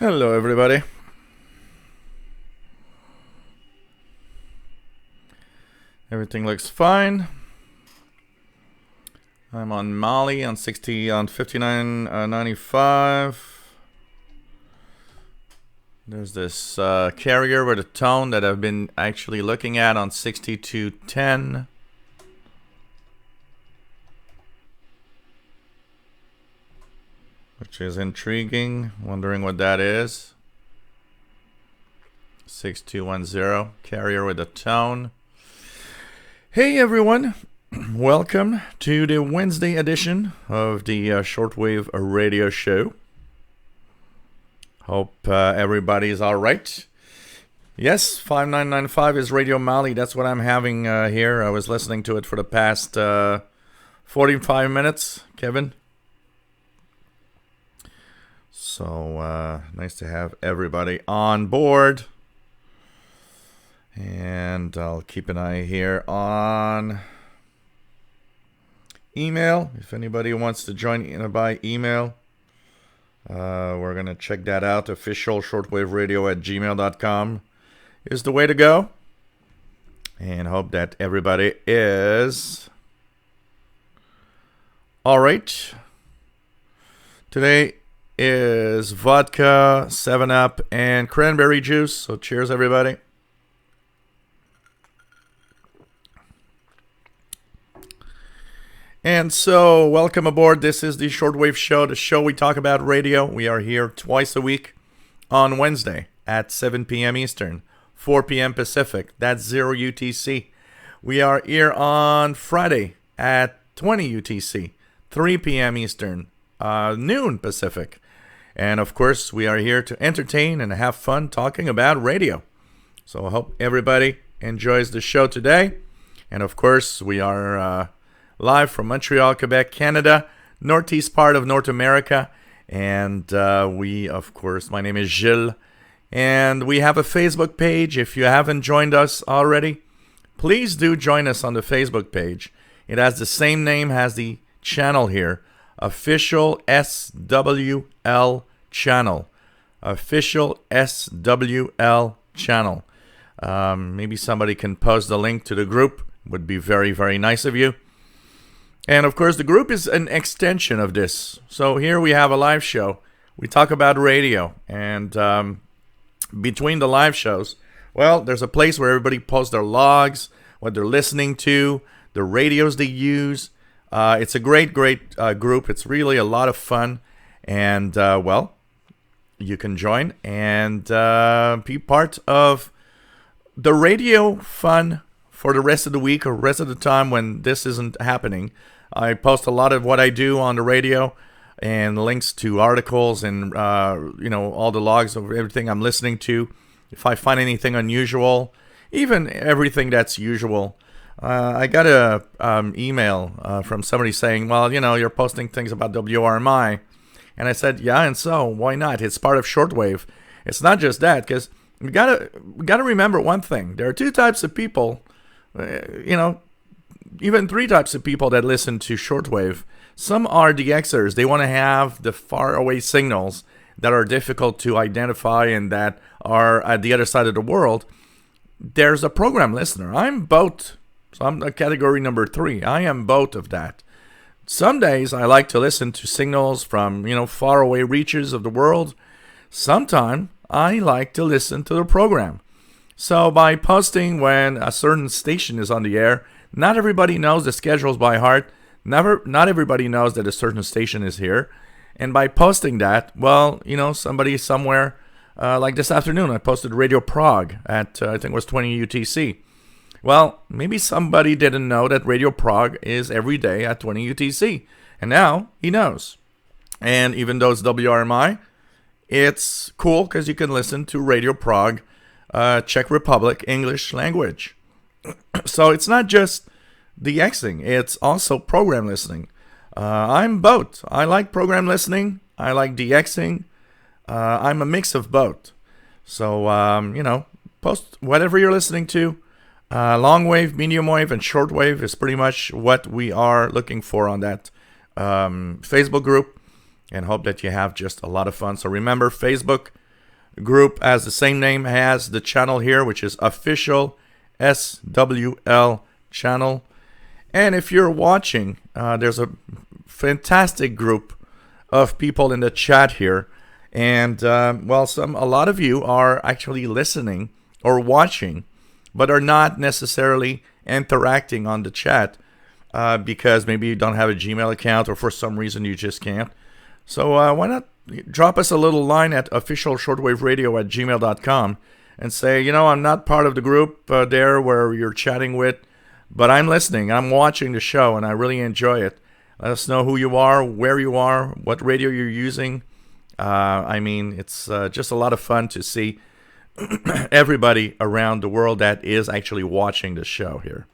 Hello, everybody. Everything looks fine. I'm on Mali on 59.95. There's this carrier with a tone that I've been actually looking at on 62.10. Which is intriguing. Wondering what that is. 6210 carrier with a tone. Hey everyone, welcome to the Wednesday edition of the Shortwave radio show. Hope everybody's all right. Yes, 5995 is Radio Mali. That's what I'm having here. I was listening to it for the past 45 minutes, Kevin. So nice to have everybody on board. And I'll keep an eye here on email. If anybody wants to join in by email, we're going to check that out. Official shortwaveradio@gmail.com is the way to go. And hope that everybody is all right. Today is vodka, 7-Up, and cranberry juice. So cheers, everybody. And so, welcome aboard. This is the Shortwave Show, the show we talk about radio. We are here twice a week on Wednesday at 7 p.m. Eastern, 4 p.m. Pacific. That's 0 UTC. We are here on Friday at 20 UTC, 3 p.m. Eastern, noon Pacific. And of course, we are here to entertain and have fun talking about radio. So I hope everybody enjoys the show today. And of course, we are live from Montreal, Quebec, Canada, northeast part of North America. And we, of course, my name is Gilles. And we have a Facebook page. If you haven't joined us already, please do join us on the Facebook page. It has the same name as the channel here. Official SWL channel. Official SWL channel. Maybe somebody can post the link to the group. Would be very, very nice of you. And of course, the group is an extension of this. So here we have a live show. We talk about radio. And between the live shows, well, there's a place where everybody posts their logs, what they're listening to, the radios they use. It's a great group. It's really a lot of fun. And, well, you can join and be part of the radio fun for the rest of the week or rest of the time when this isn't happening. I post a lot of what I do on the radio and links to articles and, all the logs of everything I'm listening to. If I find anything unusual, even everything that's usual. I got a email from somebody saying, well, you're posting things about WRMI. And I said, yeah, and so why not? It's part of Shortwave. It's not just that, because we gotta remember one thing. There are two types of people, even three types of people that listen to Shortwave. Some are DXers. They want to have the far away signals that are difficult to identify and that are at the other side of the world. There's a program listener. I'm both. So I'm category number 3. I am both of that. Some days I like to listen to signals from, far away reaches of the world. Sometimes I like to listen to the program. So by posting when a certain station is on the air, not everybody knows the schedules by heart. Not everybody knows that a certain station is here. And by posting that, well, somebody somewhere, like this afternoon, I posted Radio Prague at, I think it was 20 UTC. Well, maybe somebody didn't know that Radio Prague is every day at 20 UTC. And now he knows. And even though it's WRMI, it's cool because you can listen to Radio Prague, Czech Republic, English language. So it's not just DXing, it's also program listening. I'm both. I like program listening. I like DXing. I'm a mix of both. So, post whatever you're listening to. Long wave, medium wave, and short wave is pretty much what we are looking for on that Facebook group. And hope that you have just a lot of fun. So remember, Facebook, group as the same name as the channel here, which is Official SWL Channel. And if you're watching, there's a fantastic group of people in the chat here. And, a lot of you are actually listening or watching, but are not necessarily interacting on the chat because maybe you don't have a Gmail account or for some reason you just can't. So why not drop us a little line at officialshortwaveradio@gmail.com and say, I'm not part of the group there where you're chatting with, but I'm listening, I'm watching the show, and I really enjoy it. Let us know who you are, where you are, what radio you're using. It's just a lot of fun to see everybody around the world that is actually watching the show here.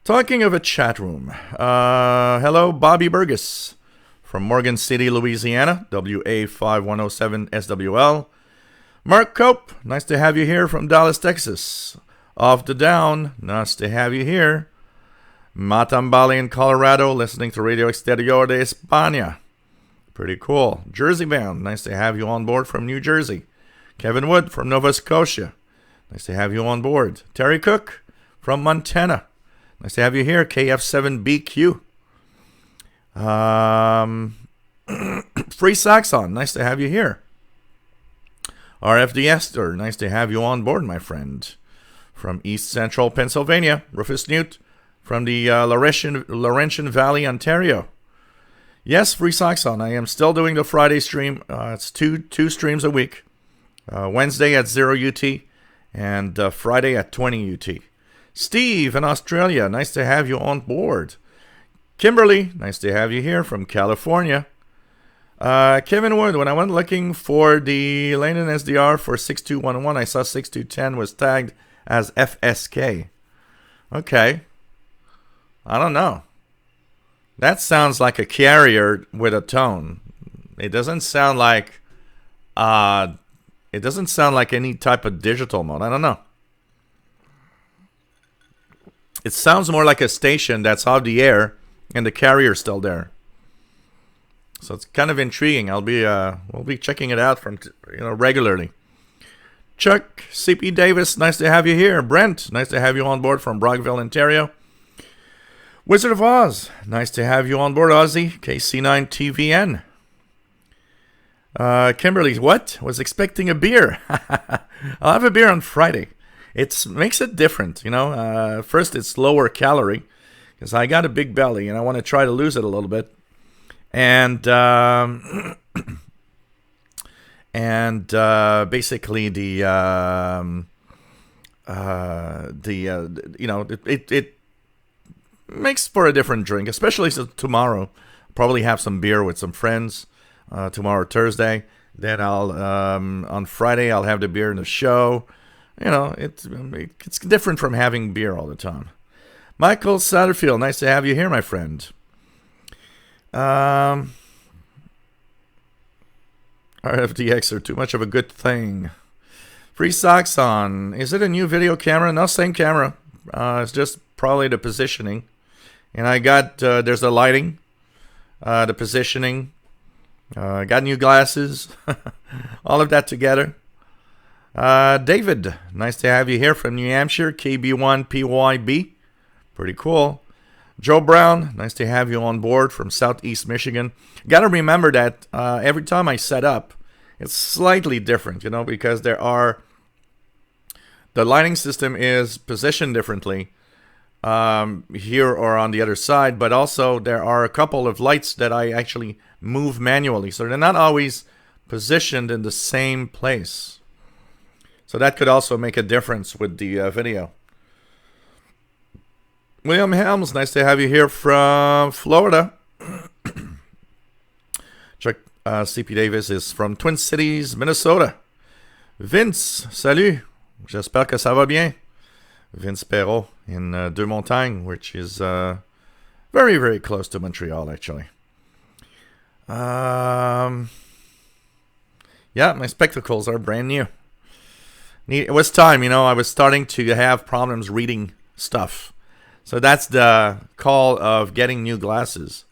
Talking of a chat room, hello, Bobby Burgess from Morgan City, Louisiana, WA5107 SWL. Mark Cope, nice to have you here from Dallas, Texas. Off the Down, nice to have you here. Matambali in Colorado, listening to Radio Exterior de España. Pretty cool. Jersey bound, nice to have you on board from New Jersey. Kevin Wood from Nova Scotia, nice to have you on board. Terry Cook from Montana, nice to have you here. KF7BQ. Free Saxon, nice to have you here. RFD Esther, nice to have you on board, my friend. From East Central Pennsylvania, Rufus Newt from the Laurentian Valley, Ontario. Yes, Free Saxon, I am still doing the Friday stream. It's two streams a week. Wednesday at 0 UT and Friday at 20 UT. Steve in Australia, nice to have you on board. Kimberly, nice to have you here from California. Kevin Wood, when I went looking for the Landon SDR for 6211, I saw 6210 was tagged as FSK. Okay. I don't know. That sounds like a carrier with a tone. It doesn't sound like any type of digital mode. I don't know. It sounds more like a station that's off the air and the carrier's still there. So it's kind of intriguing. We'll be checking it out from regularly. Chuck CP Davis, nice to have you here. Brent, nice to have you on board from Brockville, Ontario. Wizard of Oz, nice to have you on board, Ozzy. KC9TVN. Kimberly, what? Was expecting a beer. I'll have a beer on Friday. It makes it different, First, it's lower calorie because I got a big belly and I want to try to lose it a little bit. And basically it makes for a different drink, especially tomorrow. Probably have some beer with some friends. Tomorrow, Thursday. Then on Friday I'll have the beer in the show. It's different from having beer all the time. Michael Satterfield, nice to have you here, my friend. RFDX are too much of a good thing. Free Socks on. Is it a new video camera? No, same camera. It's just probably the positioning. And I got, there's the lighting, the positioning. Got new glasses. All of that together. David, nice to have you here from New Hampshire. KB1PYB. Pretty cool. Joe Brown, nice to have you on board from Southeast Michigan. Got to remember that every time I set up, it's slightly different, because the lighting system is positioned differently here or on the other side, but also there are a couple of lights that I actually move manually, so they're not always positioned in the same place. So that could also make a difference with the video. William Helms, nice to have you here from Florida. Chuck CP Davis is from Twin Cities, Minnesota. Vince, salut. J'espère que ça va bien. Vince Perrault in Deux Montagnes, which is very, very close to Montreal, actually. Yeah, my spectacles are brand new. It was time, I was starting to have problems reading stuff. So that's the call of getting new glasses.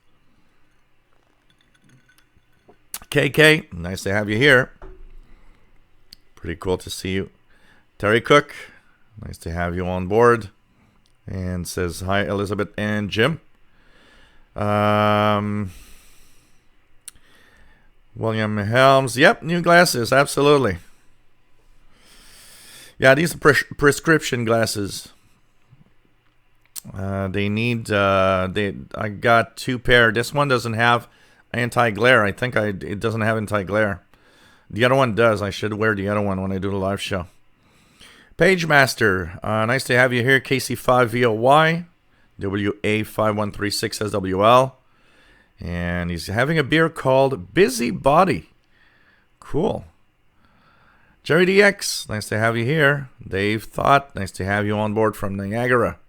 KK, nice to have you here. Pretty cool to see you. Terry Cook, nice to have you on board. And says, hi, Elizabeth and Jim. William Helms, yep, new glasses, absolutely. Yeah, these are prescription glasses. They need, I got 2 pair. This one doesn't have anti-glare. I think it doesn't have anti-glare. The other one does. I should wear the other one when I do the live show. Page Master, nice to have you here. KC5VOY, WA5136SWL. And he's having a beer called Busybody. Cool. Jerry DX, nice to have you here. Dave Thought, nice to have you on board from Niagara.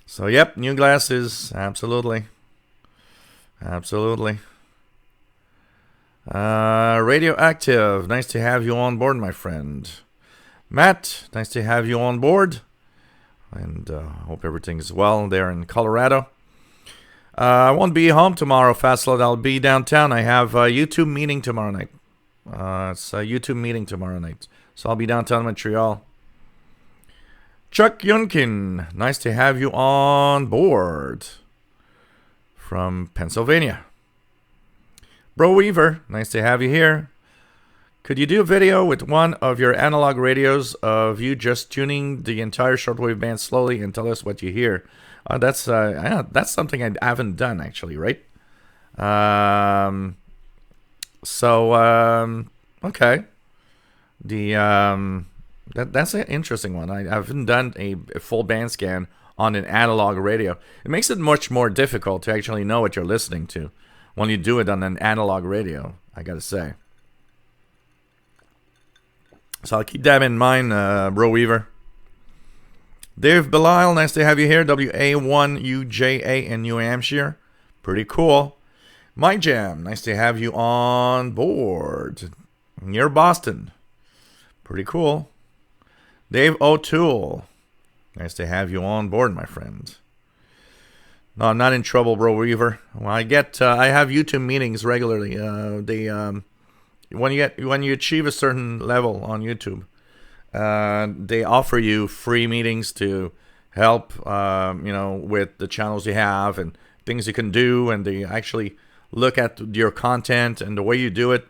So, yep, new glasses, absolutely. Absolutely. Radioactive, nice to have you on board, my friend. Matt, nice to have you on board. And hope everything is well there in Colorado. I won't be home tomorrow, Fastload. I'll be downtown. I have a YouTube meeting tomorrow night. It's a YouTube meeting tomorrow night. So I'll be downtown Montreal. Chuck Yunkin, nice to have you on board from Pennsylvania. Bro Weaver, nice to have you here. Could you do a video with one of your analog radios of you just tuning the entire shortwave band slowly and tell us what you hear? That's something I haven't done actually, right? Okay. That's an interesting one. I haven't done a full band scan on an analog radio. It makes it much more difficult to actually know what you're listening to when you do it on an analog radio, I gotta say. So I'll keep that in mind, Bro Weaver. Dave Belisle, nice to have you here. WA1UJA in New Hampshire. Pretty cool. My Jam, nice to have you on board. Near Boston. Pretty cool. Dave O'Toole, nice to have you on board, my friend. No, I'm not in trouble, Bro Weaver. Well, I have YouTube meetings regularly. When you achieve a certain level on YouTube, they offer you free meetings to help, with the channels you have and things you can do, and they actually look at your content and the way you do it.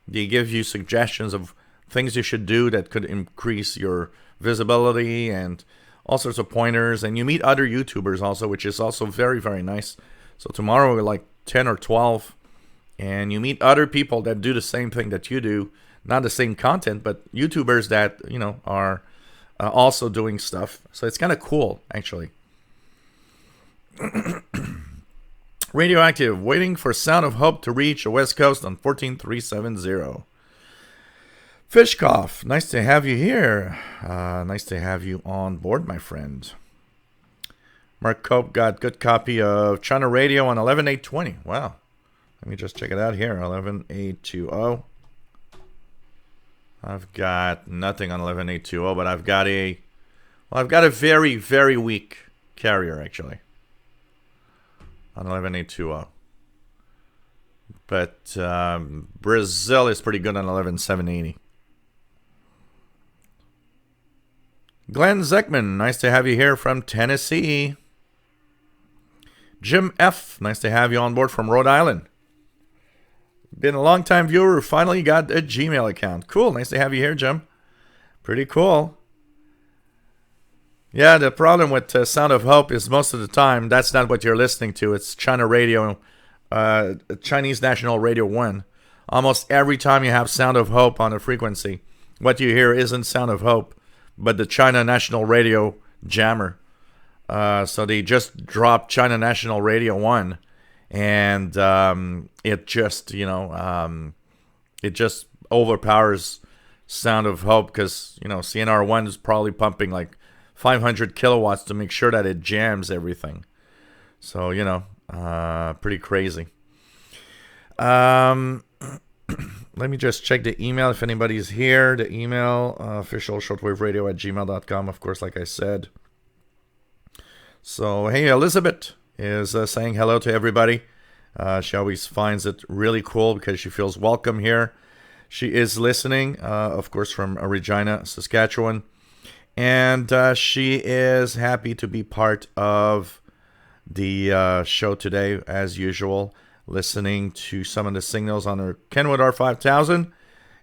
They give you suggestions of things you should do that could increase your visibility and all sorts of pointers. And you meet other YouTubers also, which is also very, very nice. So tomorrow we're like 10 or 12. And you meet other people that do the same thing that you do. Not the same content, but YouTubers that, are also doing stuff. So it's kind of cool, actually. Radioactive, waiting for Sound of Hope to reach the West Coast on 14370. Fishkoff, nice to have you here. Nice to have you on board, my friend. Mark Cope got good copy of China Radio on 11820. Wow. Let me just check it out here. 11820. I've got nothing on 11820, but I've got a very, very weak carrier actually on 11820. But Brazil is pretty good on 11780. Glenn Zeckman, nice to have you here from Tennessee. Jim F, nice to have you on board from Rhode Island. Been a long time viewer, finally got a Gmail account. Cool, nice to have you here, Jim. Pretty cool. Yeah, the problem with Sound of Hope is most of the time that's not what you're listening to. It's China Radio, Chinese National Radio 1. Almost every time you have Sound of Hope on a frequency, what you hear isn't Sound of Hope, but the China National Radio jammer. So they just dropped China National Radio 1. And it just, it just overpowers Sound of Hope because, CNR 1 is probably pumping like 500 kilowatts to make sure that it jams everything. So, pretty crazy. Let me just check the email if anybody's here. The email, official shortwaveradio@gmail.com, of course, like I said. So, hey, Elizabeth is saying hello to everybody. She always finds it really cool because she feels welcome here. She is listening, of course, from Regina, Saskatchewan. And she is happy to be part of the show today, as usual, listening to some of the signals on her Kenwood R5000.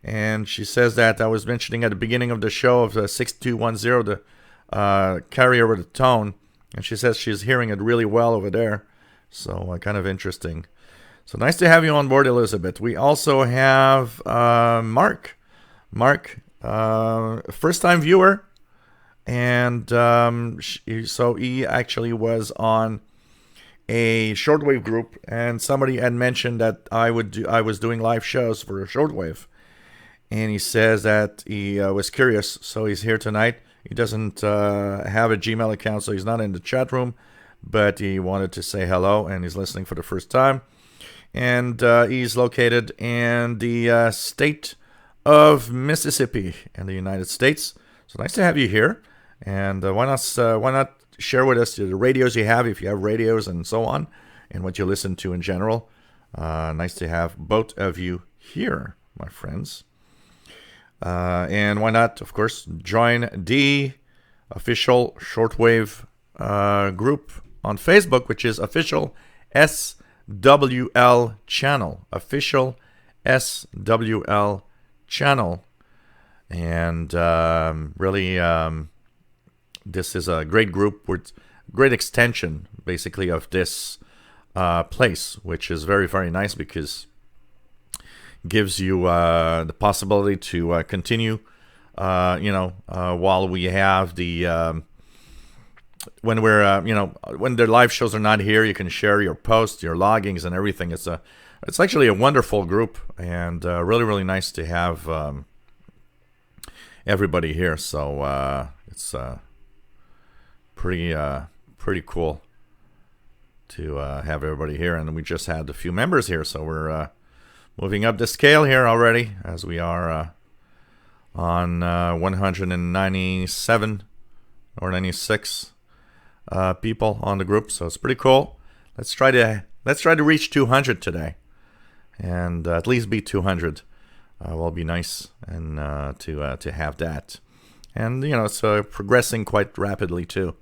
And she says that I was mentioning at the beginning of the show of the 6210, the carrier with a tone. And she says she's hearing it really well over there. So kind of interesting. So nice to have you on board, Elizabeth. We also have Mark. Mark, first-time viewer. And so he actually was on a shortwave group. And somebody had mentioned that I was doing live shows for a shortwave. And he says that he was curious, so he's here tonight. He doesn't have a Gmail account, so he's not in the chat room, but he wanted to say hello, and he's listening for the first time. And he's located in the state of Mississippi in the United States. So nice to have you here. And why not share with us the radios you have, if you have radios and so on, and what you listen to in general. Nice to have both of you here, my friends. And why not, of course, join the official Shortwave group on Facebook, which is official SWL channel. Official SWL channel. And really, this is a great group with great extension, basically, of this place, which is very, very nice because gives you the possibility to continue, while we have the when we're when the live shows are not here, you can share your posts, your loggings, and everything. It's actually a wonderful group, and really, really nice to have everybody here. So it's pretty cool to have everybody here, and we just had a few members here, so we're moving up the scale here already, as we are on 197 or 96 people on the group. So it's pretty cool. Let's try to reach 200 today, and at least be 200. Will be nice, and to have that. And it's progressing quite rapidly too.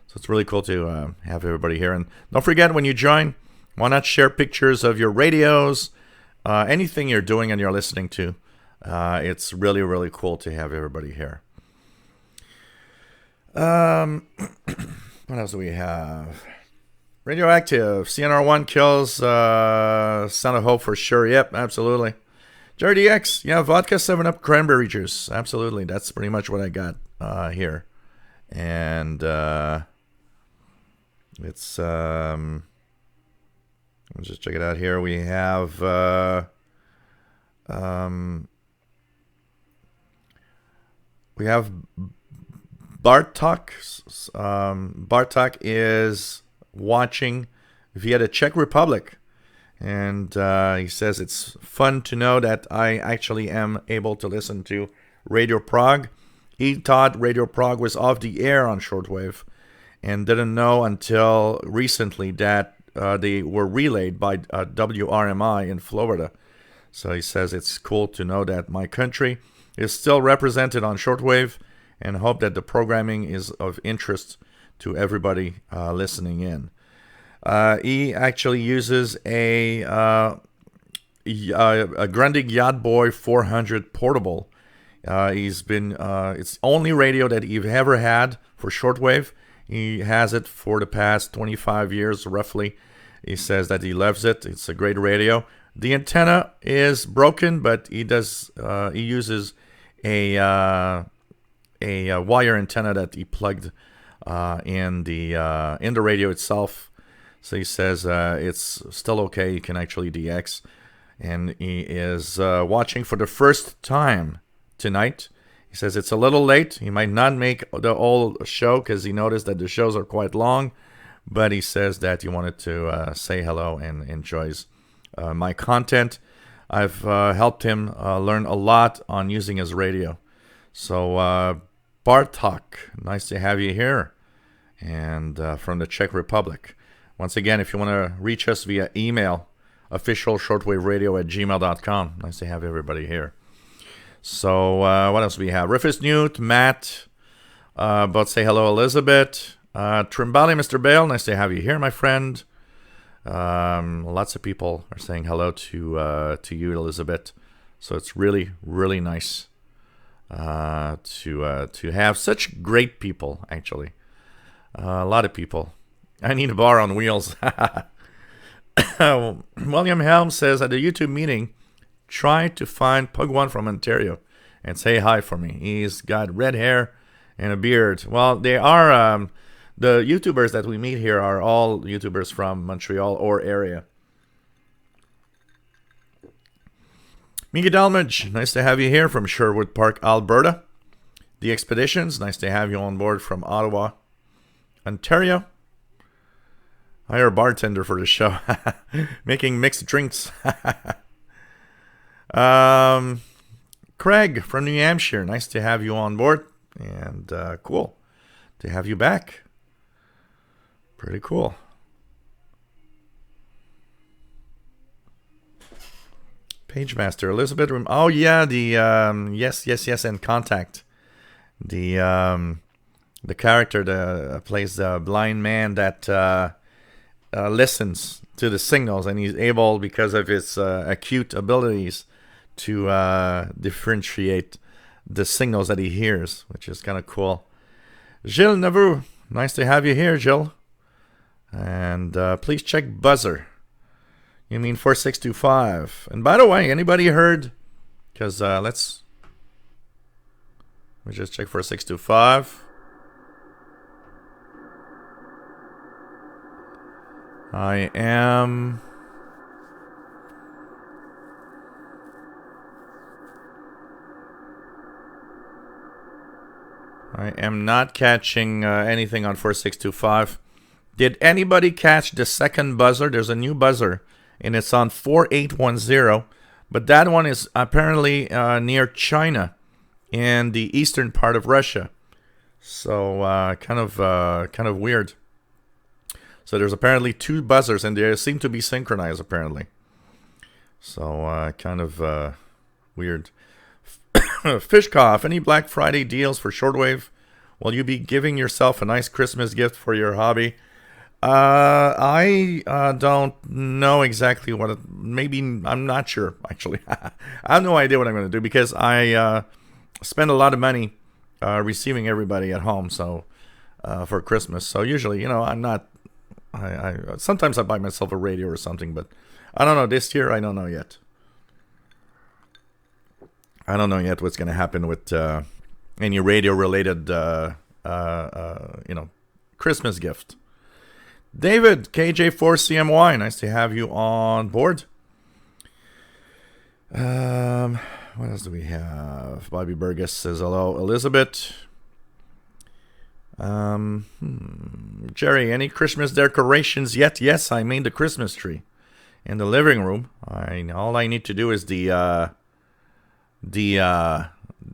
So it's really cool to have everybody here. And don't forget, when you join, why not share pictures of your radios? Anything you're doing and you're listening to, it's really, really cool to have everybody here. What else do we have? Radioactive. CNR1 kills Sound of Hope for sure. Yep, absolutely. Jerry DX. Yeah, vodka, 7-Up, cranberry juice. Absolutely. That's pretty much what I got here. And it's... Let's just check it out here. We have Bartok. Bartok is watching via the Czech Republic, and he says it's fun to know that I actually am able to listen to Radio Prague. He thought Radio Prague was off the air on shortwave, and didn't know until recently that they were relayed by WRMI in Florida. So he says it's cool to know that my country is still represented on shortwave, and hope that the programming is of interest to everybody listening in. He actually uses a Grundig Yacht Boy 400 portable. It's the only radio that he's ever had for shortwave. He has it for the past 25 years, roughly. He says that he loves it. It's a great radio. The antenna is broken, but he uses a wire antenna that he plugged in the radio itself. So he says it's still okay. You can actually DX, and he is watching for the first time tonight. He says it's a little late. He might not make the whole show because he noticed that the shows are quite long. But he says that he wanted to say hello and enjoys my content. I've helped him learn a lot on using his radio. So Bartok, nice to have you here. And from the Czech Republic. Once again, if you want to reach us via email, officialshortwaveradio@gmail.com. Nice to have everybody here. So what else do we have? Rufus Newt, Matt, both say hello, Elizabeth. Trimbali, Mr. Bale, nice to have you here, my friend. Lots of people are saying hello to you, Elizabeth. So it's really, really nice to have such great people, actually. A lot of people. I need a bar on wheels. William Helm says, at the YouTube meeting, try to find Pug1 from Ontario and say hi for me. He's got red hair and a beard. Well, they are... the YouTubers that we meet here are all YouTubers from Montreal or area. Mika Dalmage, nice to have you here from Sherwood Park, Alberta. The Expeditions, nice to have you on board from Ottawa, Ontario. Hire a bartender for the show. Making mixed drinks. Craig from New Hampshire, nice to have you on board. And cool to have you back. Pretty cool. Pagemaster, Elizabeth. Oh yeah, the yes, and Contact. The character that plays the blind man that listens to the signals, and he's able, because of his acute abilities, to differentiate the signals that he hears, which is kind of cool. Gilles Navu, nice to have you here, Gilles. And please check buzzer. You mean 4625. And by the way, anybody heard? Because let me just check 4625. I am not catching anything on 4625. Did anybody catch the second buzzer? There's a new buzzer, and it's on 4810. But that one is apparently near China and the eastern part of Russia. So kind of weird. So there's apparently two buzzers, and they seem to be synchronized apparently. So kind of weird. Fishcoff, any Black Friday deals for Shortwave? Will you be giving yourself a nice Christmas gift for your hobby? I don't know exactly what maybe I'm not sure, actually. I have no idea what I'm going to do, because I spend a lot of money receiving everybody at home, so for Christmas. So usually, I'm not... I sometimes I buy myself a radio or something, but I don't know. This year, I don't know yet. I don't know yet what's going to happen with any radio-related, Christmas gift. David, KJ4CMY, nice to have you on board. What else do we have? Bobby Burgess says hello. Elizabeth. Jerry, any Christmas decorations yet? Yes, I made the Christmas tree in the living room. All I need to do is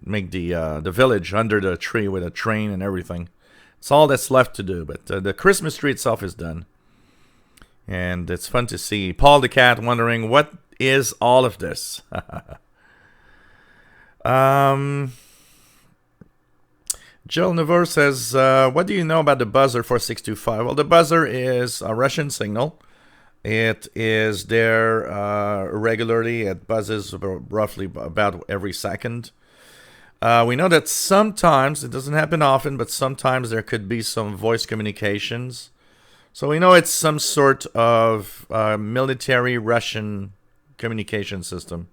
make the village under the tree with a train and everything. It's all that's left to do, but the Christmas tree itself is done. And it's fun to see Paul the Cat wondering, what is all of this? Jill Navarre says, what do you know about the buzzer for 625? Well, the buzzer is a Russian signal. It is there regularly. It buzzes roughly about every second. We know that sometimes, it doesn't happen often, but sometimes there could be some voice communications. So we know it's some sort of military Russian communication system.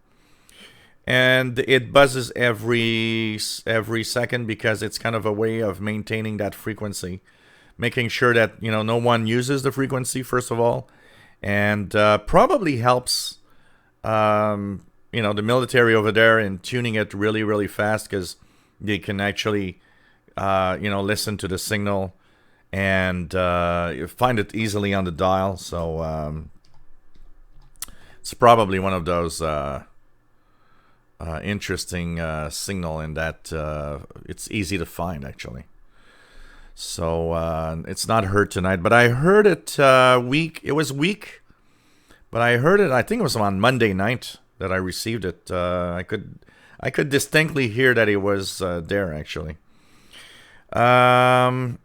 And it buzzes every second, because it's kind of a way of maintaining that frequency, making sure that no one uses the frequency, first of all, and probably helps the military over there in tuning it really, really fast, because they can actually listen to the signal and find it easily on the dial. So it's probably one of those interesting signal in that it's easy to find, actually. So it's not heard tonight, but I heard it it was weak, but I heard it, I think it was on Monday night that I received it. I I could distinctly hear that it was there, actually. What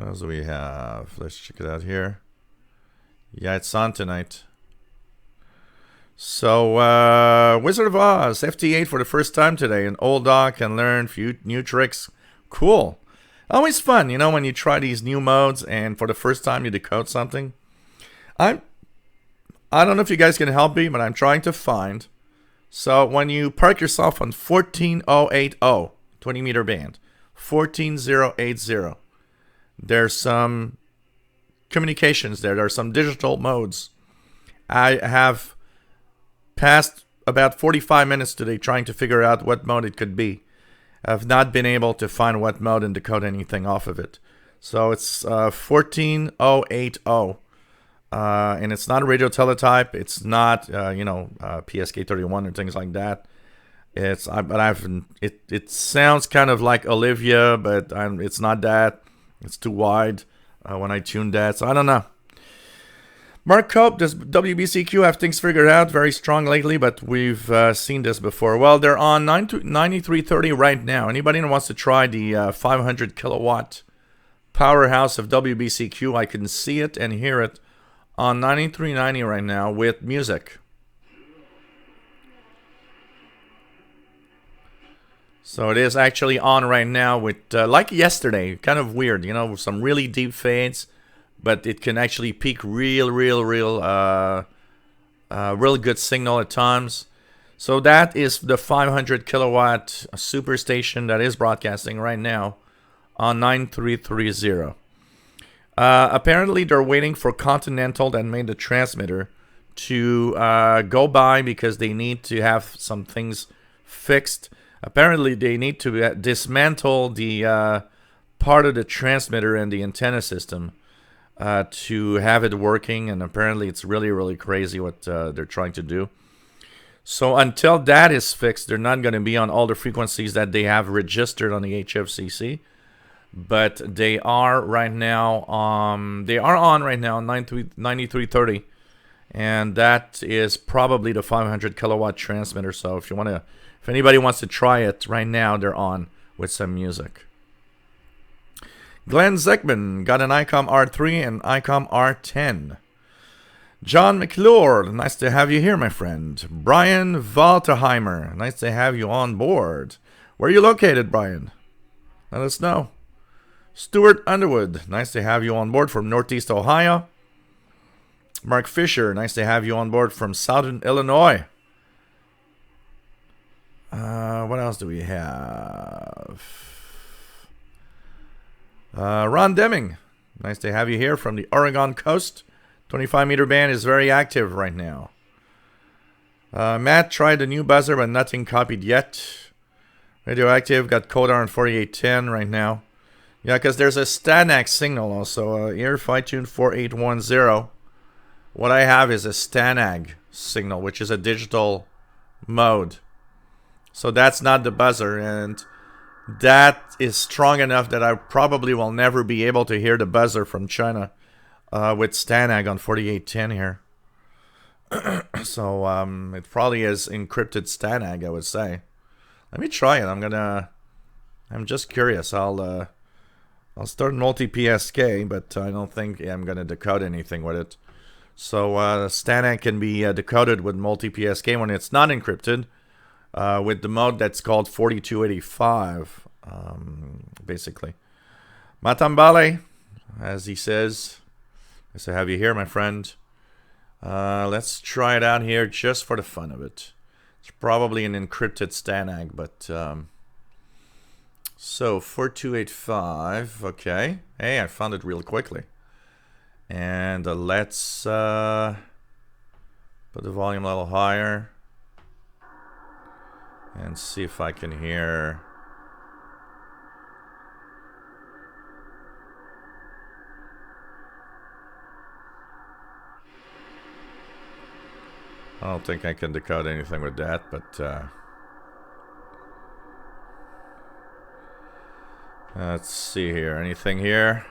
else do we have? Let's check it out here. Yeah, it's on tonight. So, Wizard of Oz, FT8 for the first time today. An old dog can learn few new tricks. Cool. Always fun, you know, when you try these new modes and for the first time you decode something. I don't know if you guys can help me, but I'm trying to find. So when you park yourself on 14080, 20 meter band, 14080, there's some communications there. There are some digital modes. I have passed about 45 minutes today trying to figure out what mode it could be. I've not been able to find what mode and decode anything off of it. So it's 14080. And it's not a radio teletype. It's not, PSK31 or things like that. It sounds kind of like Olivia, but it's not that. It's too wide when I tuned that. So I don't know. Mark Cope, does WBCQ have things figured out? Very strong lately, but we've seen this before. Well, they're on 9330 right now. Anybody who wants to try the 500 kilowatt powerhouse of WBCQ, I can see it and hear it on 9390 right now with music. So it is actually on right now with, like yesterday, kind of weird, you know, some really deep fades, but it can actually peak real good signal at times. So that is the 500 kilowatt superstation that is broadcasting right now on 9330. Apparently, they're waiting for Continental that made the transmitter to go by because they need to have some things fixed. Apparently, they need to dismantle the part of the transmitter and the antenna system to have it working. And apparently, it's really crazy what they're trying to do. So until that is fixed, they're not going to be on all the frequencies that they have registered on the HFCC. But they are right now. They are on right now, 9330, and that is probably the 500 kilowatt transmitter. So if anybody wants to try it right now, they're on with some music. Glenn Zeckman got an ICOM R3 and ICOM R10. John McClure, nice to have you here, my friend. Brian Walterheimer, nice to have you on board. Where are you located, Brian? Let us know. Stuart Underwood, nice to have you on board from Northeast Ohio. Mark Fisher, nice to have you on board from Southern Illinois. What else do we have? Ron Deming, nice to have you here from the Oregon coast. 25 meter band is very active right now. Matt tried the new buzzer, but nothing copied yet. Radioactive got Kodar on 4810 right now. Yeah, because there's a Stanac signal also. Here, Fitune 4810. What I have is a Stanag signal, which is a digital mode. So that's not the buzzer, and that is strong enough that I probably will never be able to hear the buzzer from China with Stanag on 4810 here. So it probably is encrypted Stanag, I would say. Let me try it. I'm just curious. I'll start multi-PSK, but I don't think I'm going to decode anything with it. So Stanag can be decoded with multi-PSK when it's not encrypted, with the mode that's called 4285, basically. Matambale, as he says, nice to have you here, my friend. Let's try it out here just for the fun of it. It's probably an encrypted Stanag, but... So, 4285, okay. Hey, I found it real quickly. And let's put the volume a little higher. And see if I can hear... I don't think I can decode anything with that, but... let's see here. Anything here?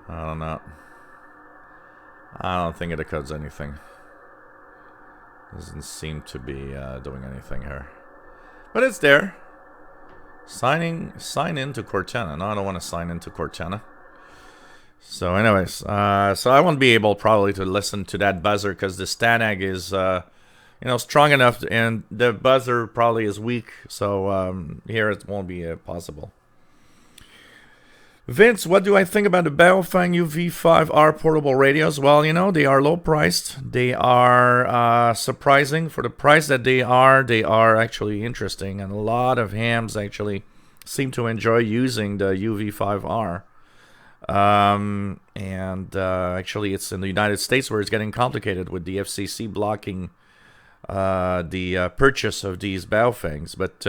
I don't know. I don't think it encodes anything. Doesn't seem to be doing anything here. But it's there. Sign in to Cortana. No, I don't want to sign into Cortana. So anyways, so I won't be able probably to listen to that buzzer because the Stanag is, strong enough, and the buzzer probably is weak. So here it won't be possible. Vince, what do I think about the Baofeng UV5R portable radios? Well, they are low priced. They are surprising for the price that they are. They are actually interesting, and a lot of hams actually seem to enjoy using the UV5R. Actually, it's in the United States where it's getting complicated with the FCC blocking the purchase of these Baofengs. But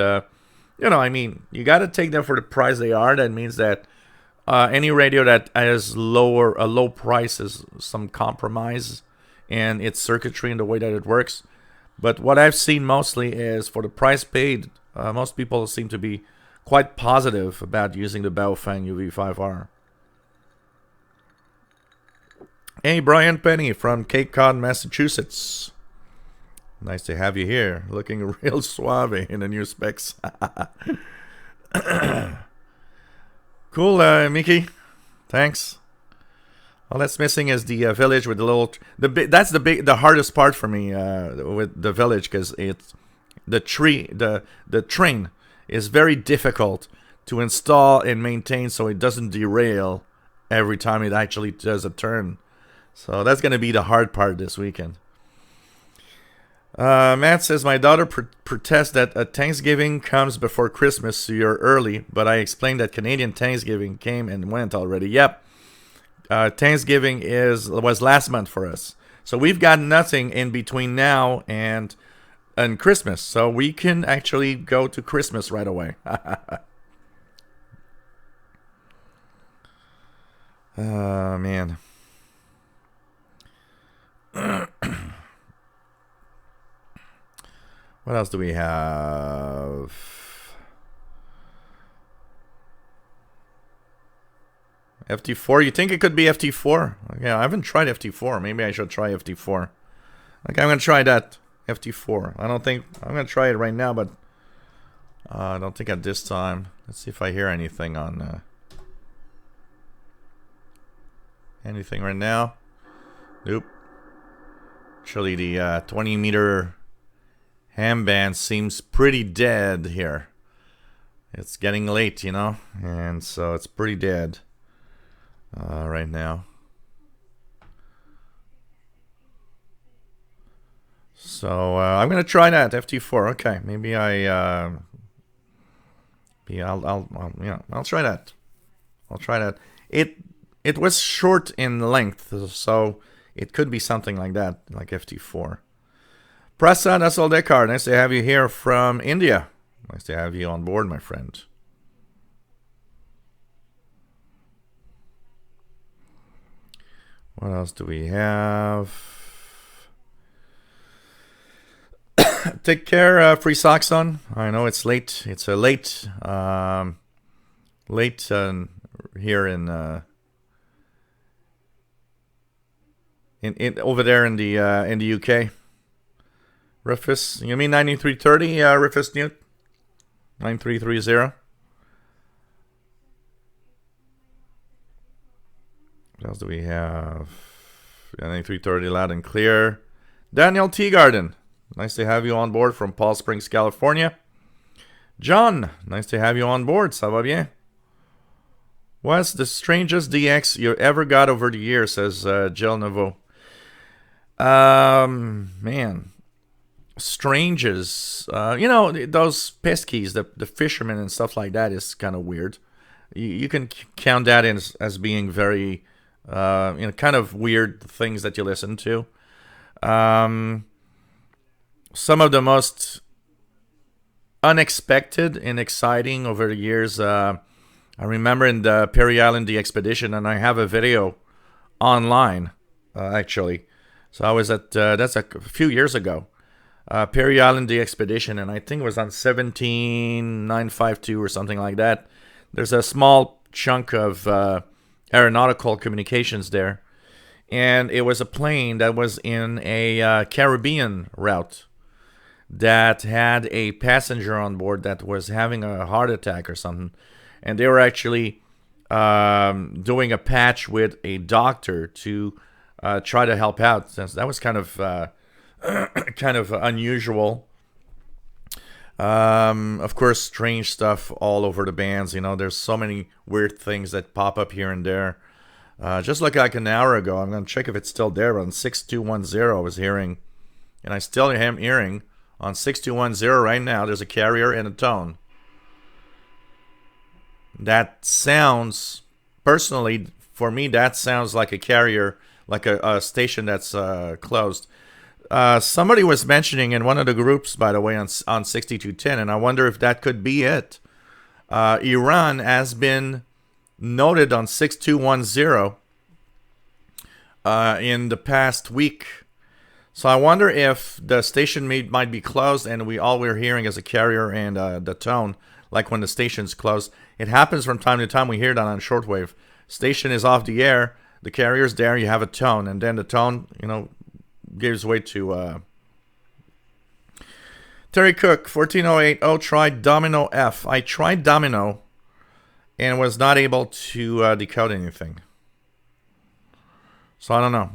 you got to take them for the price they are. That means that any radio that has a low price is some compromise in its circuitry and the way that it works. But what I've seen mostly is for the price paid, most people seem to be quite positive about using the Baofeng UV5R. Hey, Brian Penny from Cape Cod, Massachusetts. Nice to have you here. Looking real suave in the new specs. Cool, Mickey. Thanks. All that's missing is the village with the little. That's the hardest part for me with the village, because it's the train is very difficult to install and maintain, so it doesn't derail every time it actually does a turn. So that's going to be the hard part this weekend. Matt says, my daughter protests that Thanksgiving comes before Christmas, so you're early, but I explained that Canadian Thanksgiving came and went already. Yep. Thanksgiving was last month for us. So we've got nothing in between now and Christmas. So we can actually go to Christmas right away. Man. What else do we have? FT4? You think it could be FT4? Yeah, I haven't tried FT4. Maybe I should try FT4. Okay, I'm going to try that. FT4. I'm going to try it right now, but I don't think at this time. Let's see if I hear anything on... anything right now. Nope. Actually, the 20 meter ham band seems pretty dead here. It's getting late, and so it's pretty dead right now. So I'm gonna try that FT4. Okay, maybe I'll try that. I'll try that. It was short in length, so it could be something like that, like FT4. Prasad Asaldekar, nice to have you here from India. Nice to have you on board, my friend. What else do we have? Take care, Free Socks on. I know it's late. It's a late here in over there in the UK. Rufus, you mean 9330, Rufus Newt? 9330. What else do we have? 9330 loud and clear. Daniel Teagarden, nice to have you on board from Palm Springs, California. John, nice to have you on board. Ça va bien? What's the strangest DX you ever got over the years, says Jill Nouveau. Man. Strangers, those peskies, the fishermen and stuff like that is kind of weird. You can count that as being very, kind of weird things that you listen to. Some of the most unexpected and exciting over the years. I remember in the Perry Island the expedition, and I have a video online, actually. So I was at that's a few years ago. Perry Island, the expedition, and I think it was on 17952 or something like that. There's a small chunk of aeronautical communications there, and it was a plane that was in a Caribbean route that had a passenger on board that was having a heart attack or something, and they were actually doing a patch with a doctor to try to help out. Since that was kind of kind of unusual. Of course, strange stuff all over the bands. You know, there's so many weird things that pop up here and there. Just like an hour ago, I'm going to check if it's still there. On 6210, I was hearing, and I still am hearing, on 6210 right now, there's a carrier and a tone. That sounds, personally, for me, that sounds like a carrier, like a station that's closed. Somebody was mentioning in one of the groups, by the way, on 6210, and I wonder if that could be it. Iran has been noted on 6210 in the past week. So I wonder if the station might be closed and all we're hearing is a carrier and the tone, like when the station's closed. It happens from time to time. We hear that on shortwave. Station is off the air, the carrier's there, you have a tone, and then the tone, gives way to Terry Cook 14080 tried Domino F. I tried Domino and was not able to decode anything. So I don't know.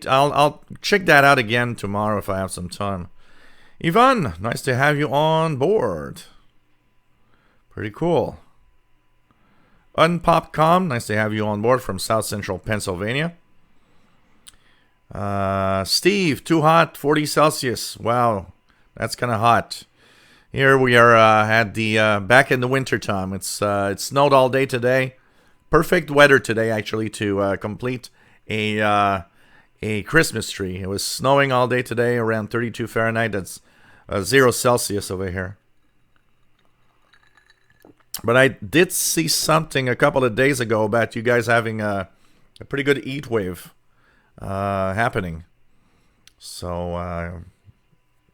I'll check that out again tomorrow if I have some time. Ivan, nice to have you on board. Pretty cool. Unpopcom, nice to have you on board from South Central Pennsylvania. Steve, too hot, 40 Celsius. Wow, that's kind of hot. Here we are at the back in the winter time. It snowed all day today. Perfect weather today, actually, to complete a Christmas tree. It was snowing all day today, around 32 Fahrenheit. That's 0 Celsius over here. But I did see something a couple of days ago about you guys having a pretty good heat wave happening. So,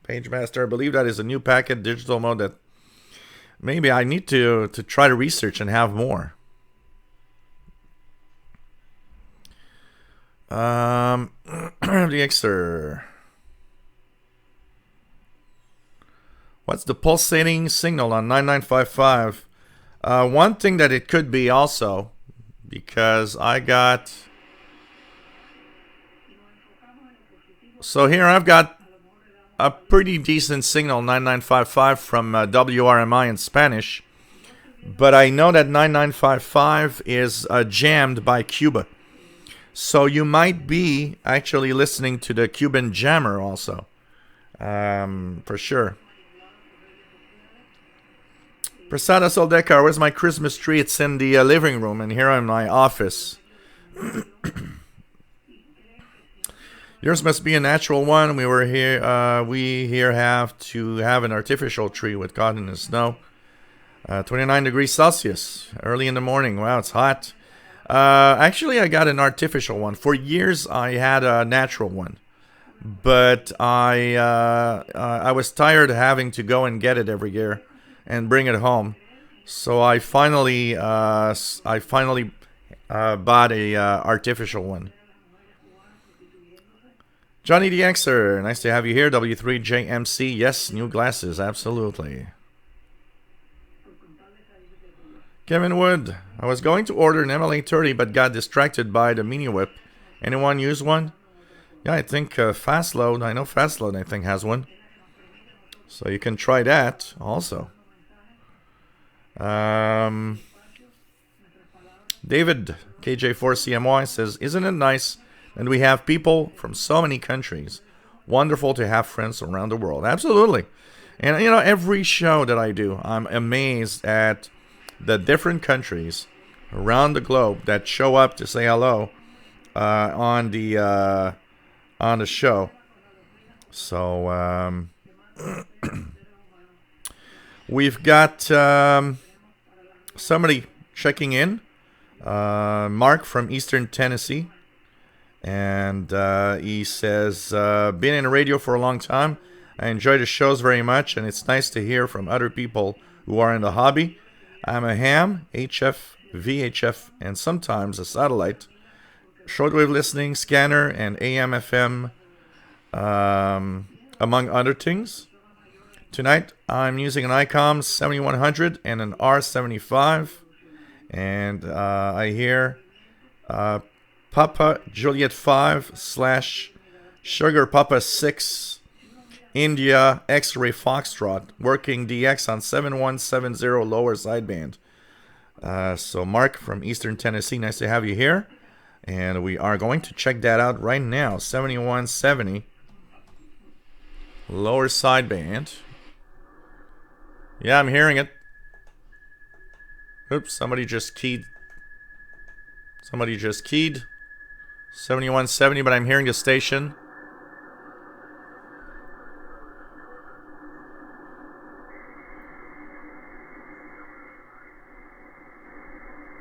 PageMaster, I believe that is a new packet, digital mode, that maybe I need to try to research and have more. DXer. What's the pulsating signal on 9955? One thing that it could be also, because I got... So here I've got a pretty decent signal, 9955 from WRMI in Spanish. But I know that 9955 is jammed by Cuba. So you might be actually listening to the Cuban jammer also. For sure. Prasada Soldekar, where's my Christmas tree? It's in the living room, and here I'm in my office. Yours must be a natural one. We here have to have an artificial tree with cotton and snow. 29 degrees Celsius, early in the morning. Wow, it's hot. Actually, I got an artificial one. For years, I had a natural one, but I was tired of having to go and get it every year and bring it home. So I finally bought a artificial one. Johnny DXer, nice to have you here. W3JMC, yes, new glasses, absolutely. Kevin Wood, I was going to order an MLA30 but got distracted by the mini whip. Anyone use one? Yeah, I think Fastload, I know Fastload I think has one. So you can try that also. David, KJ4CMY says, isn't it nice that we have people from so many countries? Wonderful to have friends around the world. Absolutely. And, every show that I do, I'm amazed at the different countries around the globe that show up to say hello on the show. So we've got somebody checking in, Mark from Eastern Tennessee, and he says, been in radio for a long time. I enjoy the shows very much, and it's nice to hear from other people who are in the hobby. I'm a ham, HF, VHF, and sometimes a satellite shortwave listening, scanner, and AM, FM, among other things. Tonight, I'm using an ICOM 7100 and an R75. And I hear Papa Juliet 5 / Sugar Papa 6 India X-Ray Foxtrot working DX on 7170 lower sideband. So Mark from Eastern Tennessee, nice to have you here. And we are going to check that out right now. 7170 lower sideband. Yeah, I'm hearing it. Oops, somebody just keyed. 7170, but I'm hearing the station.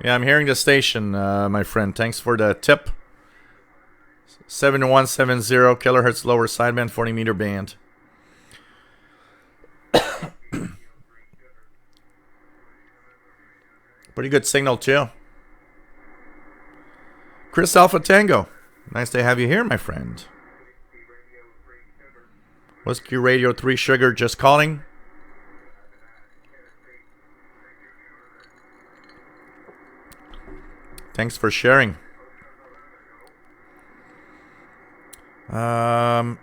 Yeah, I'm hearing the station, my friend. Thanks for the tip. 7170 kilohertz lower sideband, 40 meter band. Pretty good signal too. Chris Alpha Tango, nice to have you here, my friend. Whiskey Radio 3 Sugar just calling. Thanks for sharing. Ivan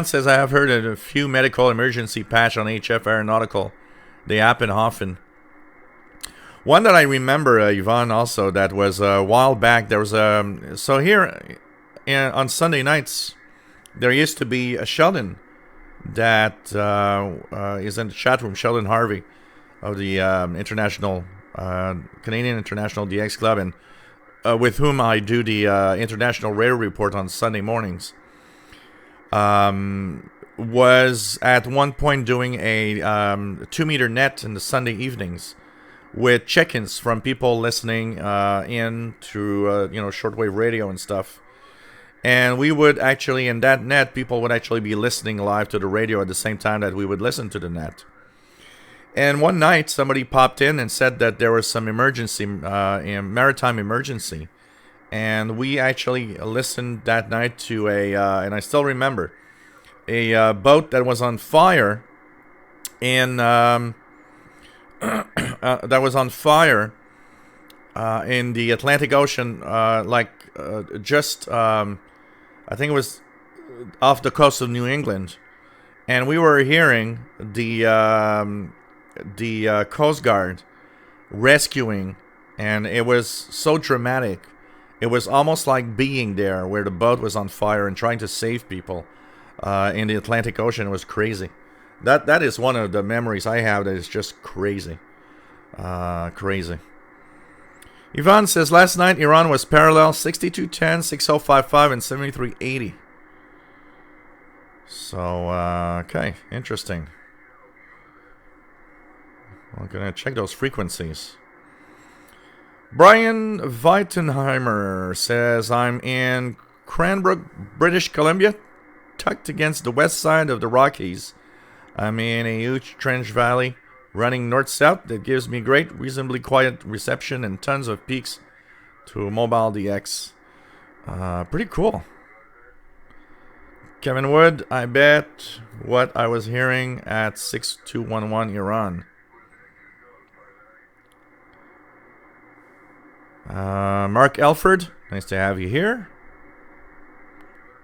says, I have heard of a few medical emergency patch on HF Aeronautical. They happen often. One that I remember, Ivan, also, that was a while back. There was so here on Sunday nights, there used to be a Sheldon that is in the chat room, Sheldon Harvey of the Canadian International DX Club, and with whom I do the International Radio Report on Sunday mornings. Was at one point doing a 2-meter net in the Sunday evenings, with check-ins from people listening in through shortwave radio and stuff. And we would actually, in that net, people would actually be listening live to the radio at the same time that we would listen to the net. And one night, somebody popped in and said that there was some emergency, maritime emergency. And we actually listened that night to and I still remember, a boat that was on fire in... that was on fire in the Atlantic Ocean, I think it was off the coast of New England, and we were hearing the Coast Guard rescuing, and it was so dramatic. It was almost like being there where the boat was on fire and trying to save people in the Atlantic Ocean. It was crazy. That is one of the memories I have that is just crazy. Crazy. Ivan says, last night Iran was parallel 6210, 6055, and 7380. So, okay, interesting. I'm going to check those frequencies. Brian Weitenheimer says, I'm in Cranbrook, British Columbia, tucked against the west side of the Rockies. I'm in a huge trench valley running north-south that gives me great, reasonably quiet reception and tons of peaks to mobile DX. Pretty cool. Kevin Wood, I bet what I was hearing at 6211 Iran. Mark Elford, nice to have you here.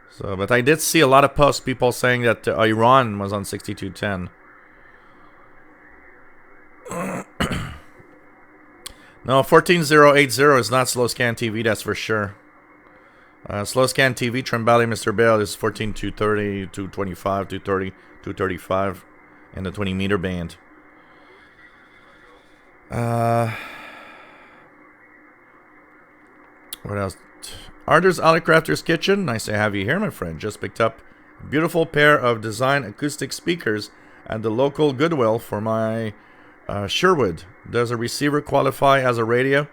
So, but I did see a lot of posts, people saying that Iran was on 6210. No, 14080 is not Slow Scan TV, that's for sure. Slow Scan TV, Trembali, Mr. Bale is 14230, 225, 230, 235 in the 20 meter band. What else? Arthur's Autocrafter's Kitchen. Nice to have you here, my friend. Just picked up a beautiful pair of design acoustic speakers at the local Goodwill for my Sherwood. Does a receiver qualify as a radio?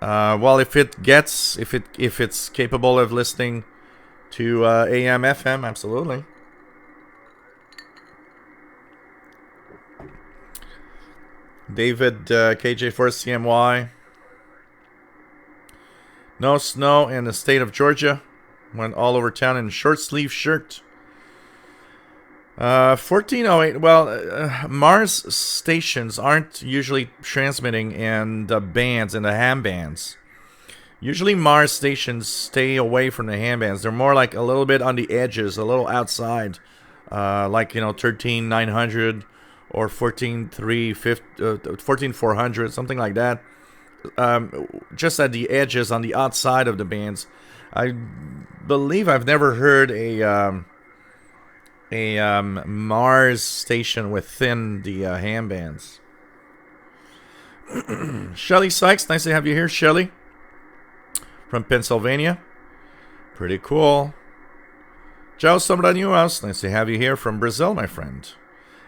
Well, if it's capable of listening to AM, FM, absolutely. David KJ4CMY. No snow in the state of Georgia. Went all over town in short sleeve shirt. 1408. Well, Mars stations aren't usually transmitting in the bands, in the ham bands. Usually Mars stations stay away from the ham bands. They're more like a little bit on the edges, a little outside. Like, 13900 or 14400, something like that. Just at the edges, on the outside of the bands. I believe I've never heard a Mars station within the ham bands. Shelly Sykes, nice to have you here, Shelly. From Pennsylvania. Pretty cool. Joe Sobranuas, nice to have you here from Brazil, my friend.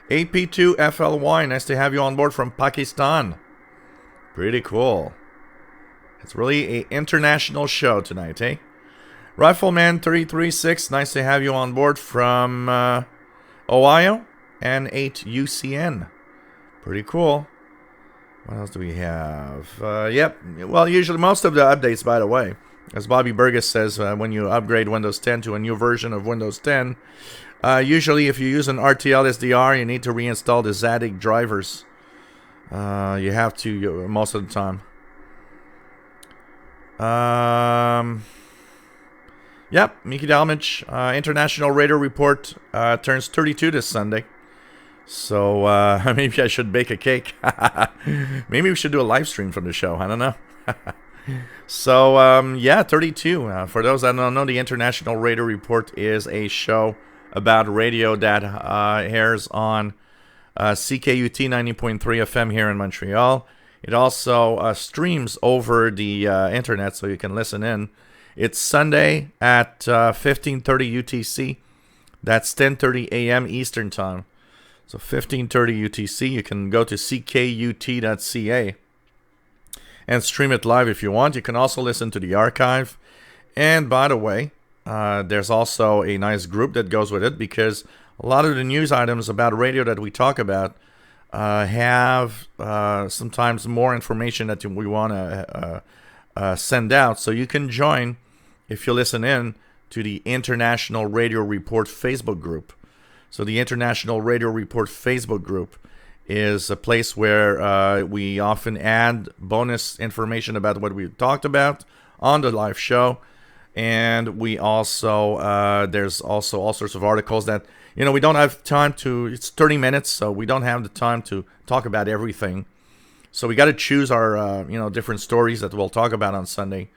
AP2FLY, nice to have you on board from Pakistan. Pretty cool. It's really an international show tonight, eh? Rifleman 336, nice to have you on board from Ohio. And 8UCN. Pretty cool. What else do we have? Yep. Well, usually most of the updates, by the way, as Bobby Burgess says, when you upgrade Windows 10 to a new version of Windows 10, usually if you use an RTL SDR, you need to reinstall the Zadig drivers. You have to most of the time. Yep, Mickey Dalmage, International Radar Report turns 32 this Sunday. So maybe I should bake a cake. Maybe we should do a live stream from the show. I don't know. So, yeah, 32. For those that don't know, the International Radar Report is a show about radio that airs on CKUT 90.3 FM here in Montreal. It also streams over the internet, so you can listen in. It's Sunday at 15:30 UTC. That's 10:30 a.m. Eastern Time. So 15:30 UTC. You can go to ckut.ca and stream it live if you want. You can also listen to the archive. And by the way, there's also a nice group that goes with it, because a lot of the news items about radio that we talk about have sometimes more information that we want to send out. So you can join, if you listen in, to the International Radio Report Facebook group. So the International Radio Report Facebook group is a place where we often add bonus information about what we talked about on the live show. And we also, there's also all sorts of articles that, we don't have time to, it's 30 minutes, so we don't have the time to talk about everything. So we got to choose our, different stories that we'll talk about on Sunday.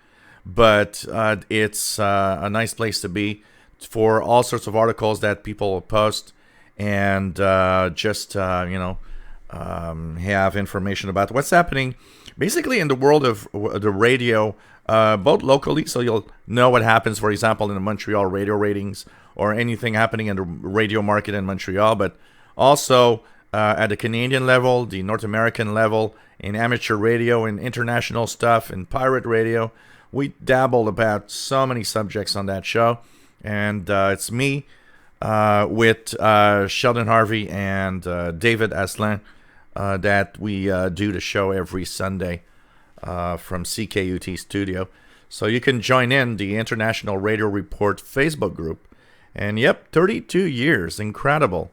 But it's a nice place to be for all sorts of articles that people post, and just, have information about what's happening basically in the world of the radio, both locally, so you'll know what happens, for example, in the Montreal radio ratings or anything happening in the radio market in Montreal, but also at the Canadian level, the North American level, in amateur radio and international stuff, and pirate radio. We dabbled about so many subjects on that show, and it's me with Sheldon Harvey and David Asselin that we do the show every Sunday from CKUT Studio. So you can join in the International Radio Report Facebook group. And yep, 32 years, incredible.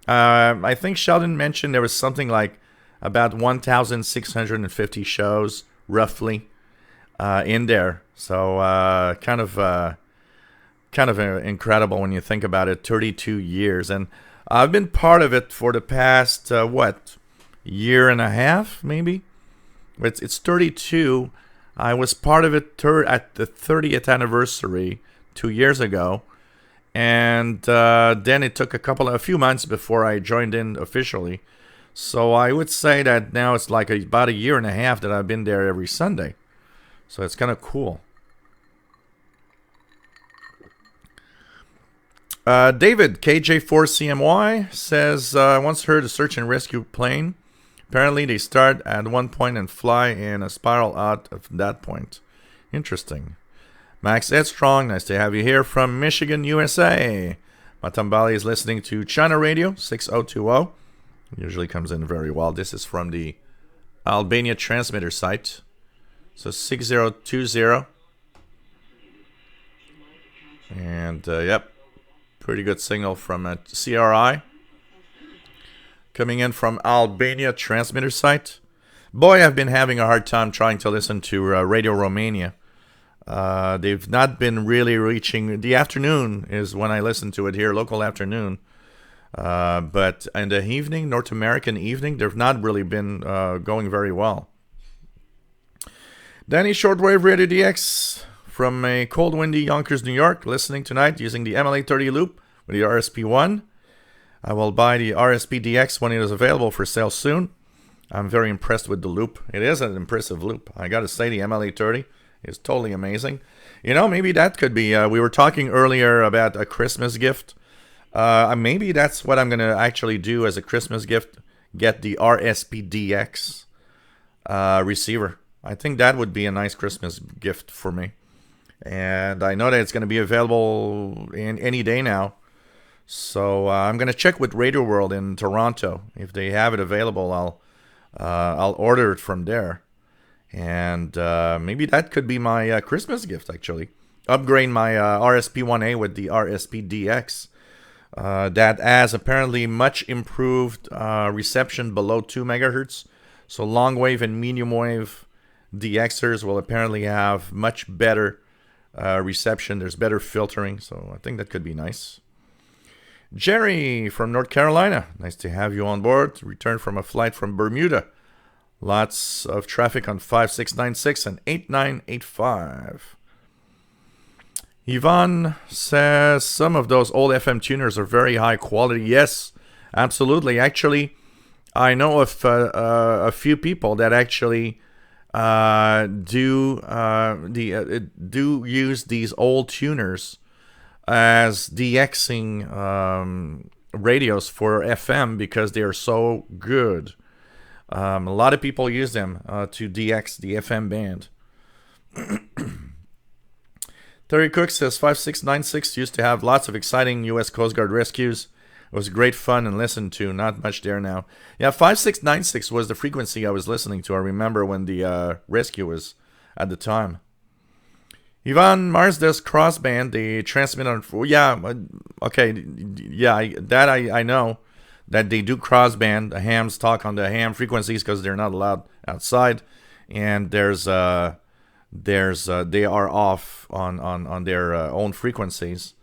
I think Sheldon mentioned there was something like about 1,650 shows, roughly, in there. So kind of incredible when you think about it. 32 years, and I've been part of it for the past year and a half, maybe. It's 32. I was part of it at the 30th anniversary 2 years ago, and then it took a few months before I joined in officially. So I would say that now it's like about a year and a half that I've been there every Sunday. So it's kind of cool. David, KJ4CMY, says, I once heard a search and rescue plane. Apparently they start at one point and fly in a spiral out of that point. Interesting. Max Edstrong, nice to have you here from Michigan, USA. Matambali is listening to China Radio 6020. Usually comes in very well. This is from the Albania transmitter site. So 6020. And, yep, pretty good signal from a CRI. Coming in from Albania transmitter site. Boy, I've been having a hard time trying to listen to Radio Romania. They've not been really reaching. The afternoon is when I listen to it here, local afternoon. But in the evening, North American evening, they've not really been going very well. Danny Shortwave Radio DX from a cold, windy Yonkers, New York, listening tonight using the MLA30 loop with the RSP1. I will buy the RSP DX when it is available for sale soon. I'm very impressed with the loop. It is an impressive loop. I got to say, the MLA30 is totally amazing. You know, maybe that could be, we were talking earlier about a Christmas gift. Maybe that's what I'm going to actually do as a Christmas gift, get the RSP DX receiver. I think that would be a nice Christmas gift for me. And I know that it's going to be available in any day now. So I'm going to check with Radio World in Toronto. If they have it available, I'll order it from there. And maybe that could be my Christmas gift, actually. Upgrade my RSP1A with the RSP DX. That has apparently much improved reception below 2 megahertz. So long wave and medium wave DXers will apparently have much better reception. There's better filtering. So I think that could be nice. Jerry from North Carolina. Nice to have you on board. Returned from a flight from Bermuda. Lots of traffic on 5696 and 8985. Yvonne says some of those old FM tuners are very high quality. Yes, absolutely. Actually, I know of a few people that actually do use these old tuners as DXing radios for FM because they are so good. A lot of people use them to DX the FM band. Terry Cook says 5696 used to have lots of exciting U.S. Coast Guard rescues. It was great fun and listened to. Not much there now. Yeah, 5696 was the frequency I was listening to. I remember when the rescue was at the time. Yvonne Mars does crossband. They transmit on... Yeah, okay. Yeah, I know that they do crossband. The hams talk on the ham frequencies because they're not allowed outside. And they are off on their own frequencies.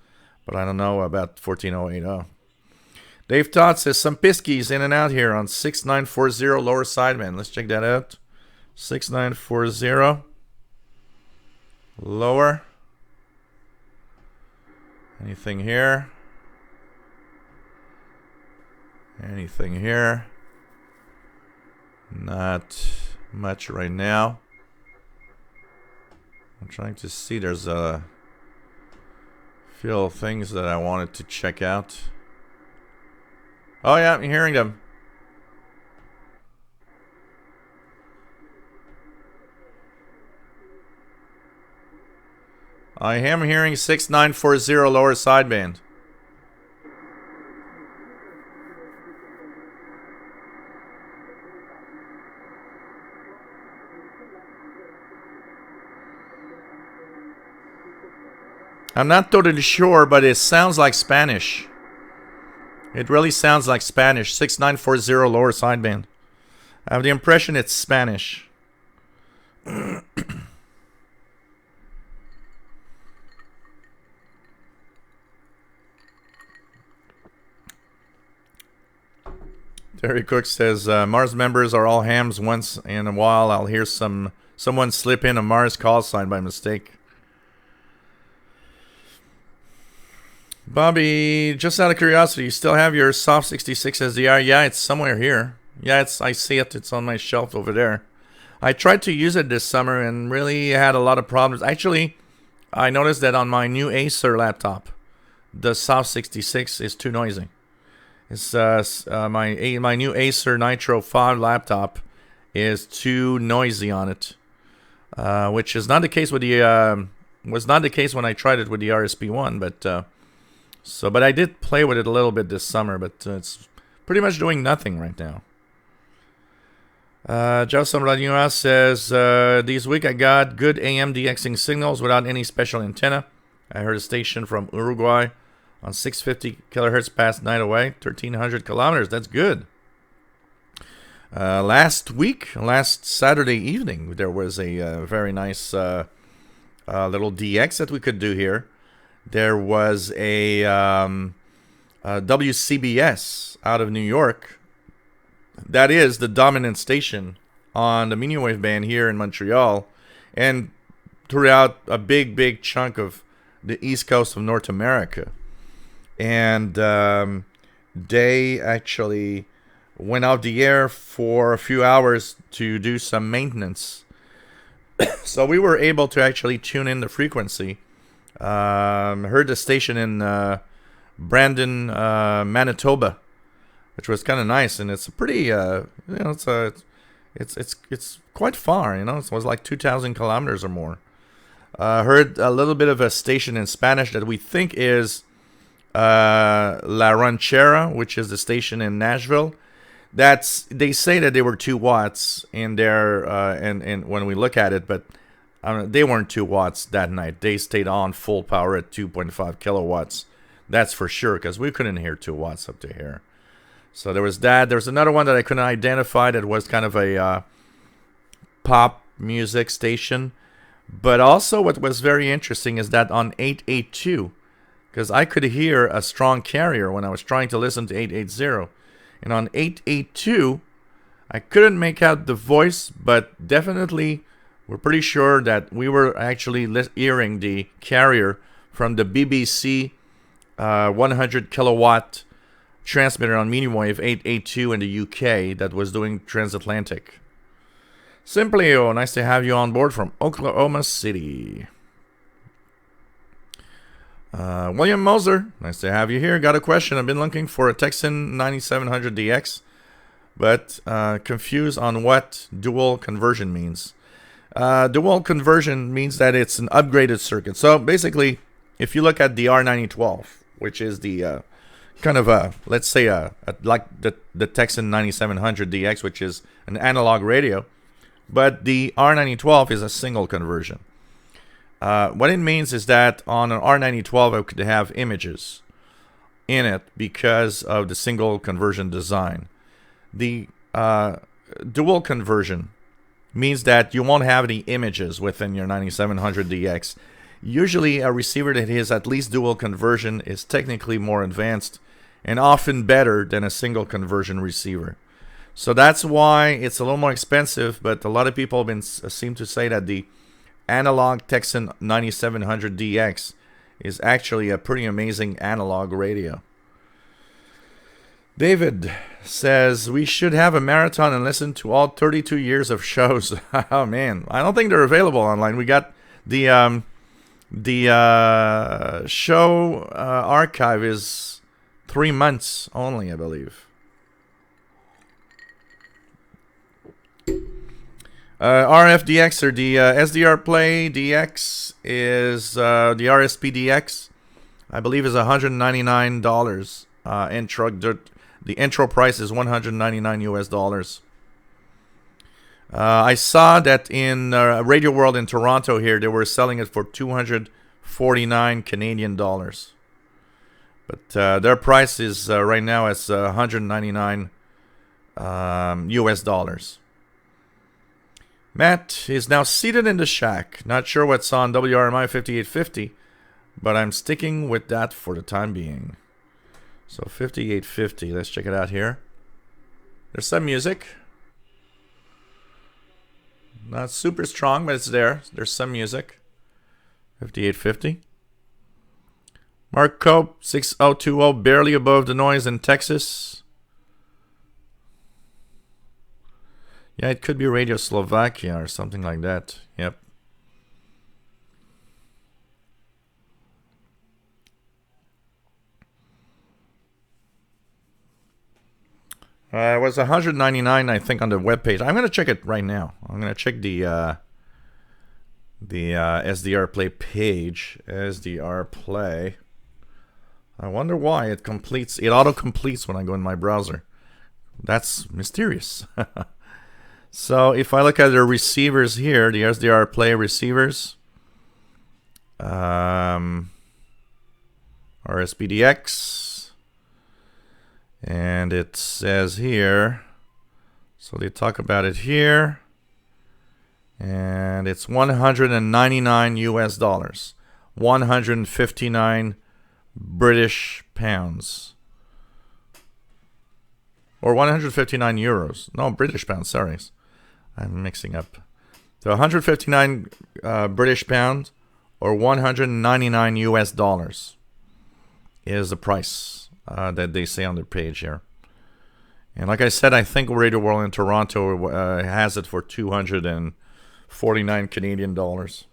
But I don't know about 14080. Dave Todd says some piskies in and out here on 6940 lower sideband. Let's check that out. 6940 lower. Anything here? Anything here? Not much right now. I'm trying to see. There's a few things that I wanted to check out. Oh yeah, I'm hearing them. I am hearing 6940 lower sideband. I'm not totally sure, but it sounds like Spanish. It really sounds like Spanish. 6940 lower sideband. I have the impression it's Spanish. Terry Cook says Mars members are all hams. Once in a while I'll hear someone slip in a Mars call sign by mistake. Bobby, just out of curiosity, you still have your Soft 66 SDR? Yeah, it's somewhere here. Yeah, I see it. It's on my shelf over there. I tried to use it this summer and really had a lot of problems. Actually, I noticed that on my new Acer laptop, the Soft 66 is too noisy. It's my new Acer Nitro 5 laptop is too noisy on it, which is not the case with the was not the case when I tried it with the RSP1, but. But I did play with it a little bit this summer, but it's pretty much doing nothing right now. Joseph Radioa says, this week I got good AM DXing signals without any special antenna. I heard a station from Uruguay on 650 kilohertz past 9 away, 1,300 kilometers. That's good. Last Saturday evening, there was a very nice little DX that we could do here. There was a WCBS out of New York. That is the dominant station on the medium wave band here in Montreal and throughout a big chunk of the east coast of North America. And they actually went out the air for a few hours to do some maintenance. So we were able to actually tune in the frequency. Heard the station in Brandon, Manitoba, which was kind of nice, and it's a pretty, it's quite far, It was like 2,000 kilometers or more. Heard a little bit of a station in Spanish that we think is La Ranchera, which is the station in Nashville. They say that they were 2 watts in there, and when we look at it, but they weren't 2 watts that night. They stayed on full power at 2.5 kilowatts. That's for sure, because we couldn't hear 2 watts up to here. So there was that. There was another one that I couldn't identify that was kind of a pop music station. But also what was very interesting is that on 882, because I could hear a strong carrier when I was trying to listen to 880. And on 882, I couldn't make out the voice, but definitely we're pretty sure that we were actually hearing the carrier from the BBC 100 kilowatt transmitter on medium wave 882 in the UK that was doing transatlantic. Simplio, nice to have you on board from Oklahoma City. William Moser, nice to have you here. Got a question. I've been looking for a Texan 9700 DX, but confused on what dual conversion means. Dual conversion means that it's an upgraded circuit. So basically, if you look at the R9012, which is the kind of let's say like the Texan 9700 DX, which is an analog radio, but the R9012 is a single conversion. What it means is that on an R9012, I could have images in it because of the single conversion design. The dual conversion means that you won't have any images within your 9700 DX. Usually a receiver that has at least dual conversion is technically more advanced and often better than a single conversion receiver. So that's why it's a little more expensive, but a lot of people seem to say that the analog Texan 9700 DX is actually a pretty amazing analog radio. David says we should have a marathon and listen to all 32 years of shows. Oh man, I don't think they're available online. We got the show archive is 3 months only, I believe. RFDX or the SDR Play DX is the RSP DX. I believe is $199. The intro price is $199 US. I saw that in Radio World in Toronto here they were selling it for 249 Canadian dollars, but their price is right now is 199 US dollars. Matt is now seated in the shack. Not sure what's on WRMI 5850, but I'm sticking with that for the time being. So 5850, let's check it out here. There's some music. Not super strong, but it's there. There's some music. 5850. Mark Cope, 6020, barely above the noise in Texas. Yeah, it could be Radio Slovakia or something like that. Yep. It was $199, I think, on the webpage. I'm going to check it right now. I'm going to check the SDR Play page. SDR Play. I wonder why it completes. It auto-completes when I go in my browser. That's mysterious. So if I look at the receivers here, the SDR Play receivers, RSPDX. And it says here, so they talk about it here. And it's 199 US dollars. 159 British pounds. Or 159 euros. No, British pounds, sorry. I'm mixing up. So 159 British pounds or 199 US dollars is the price that they say on their page here. And like I said, I think Radio World in Toronto has it for 249 Canadian dollars,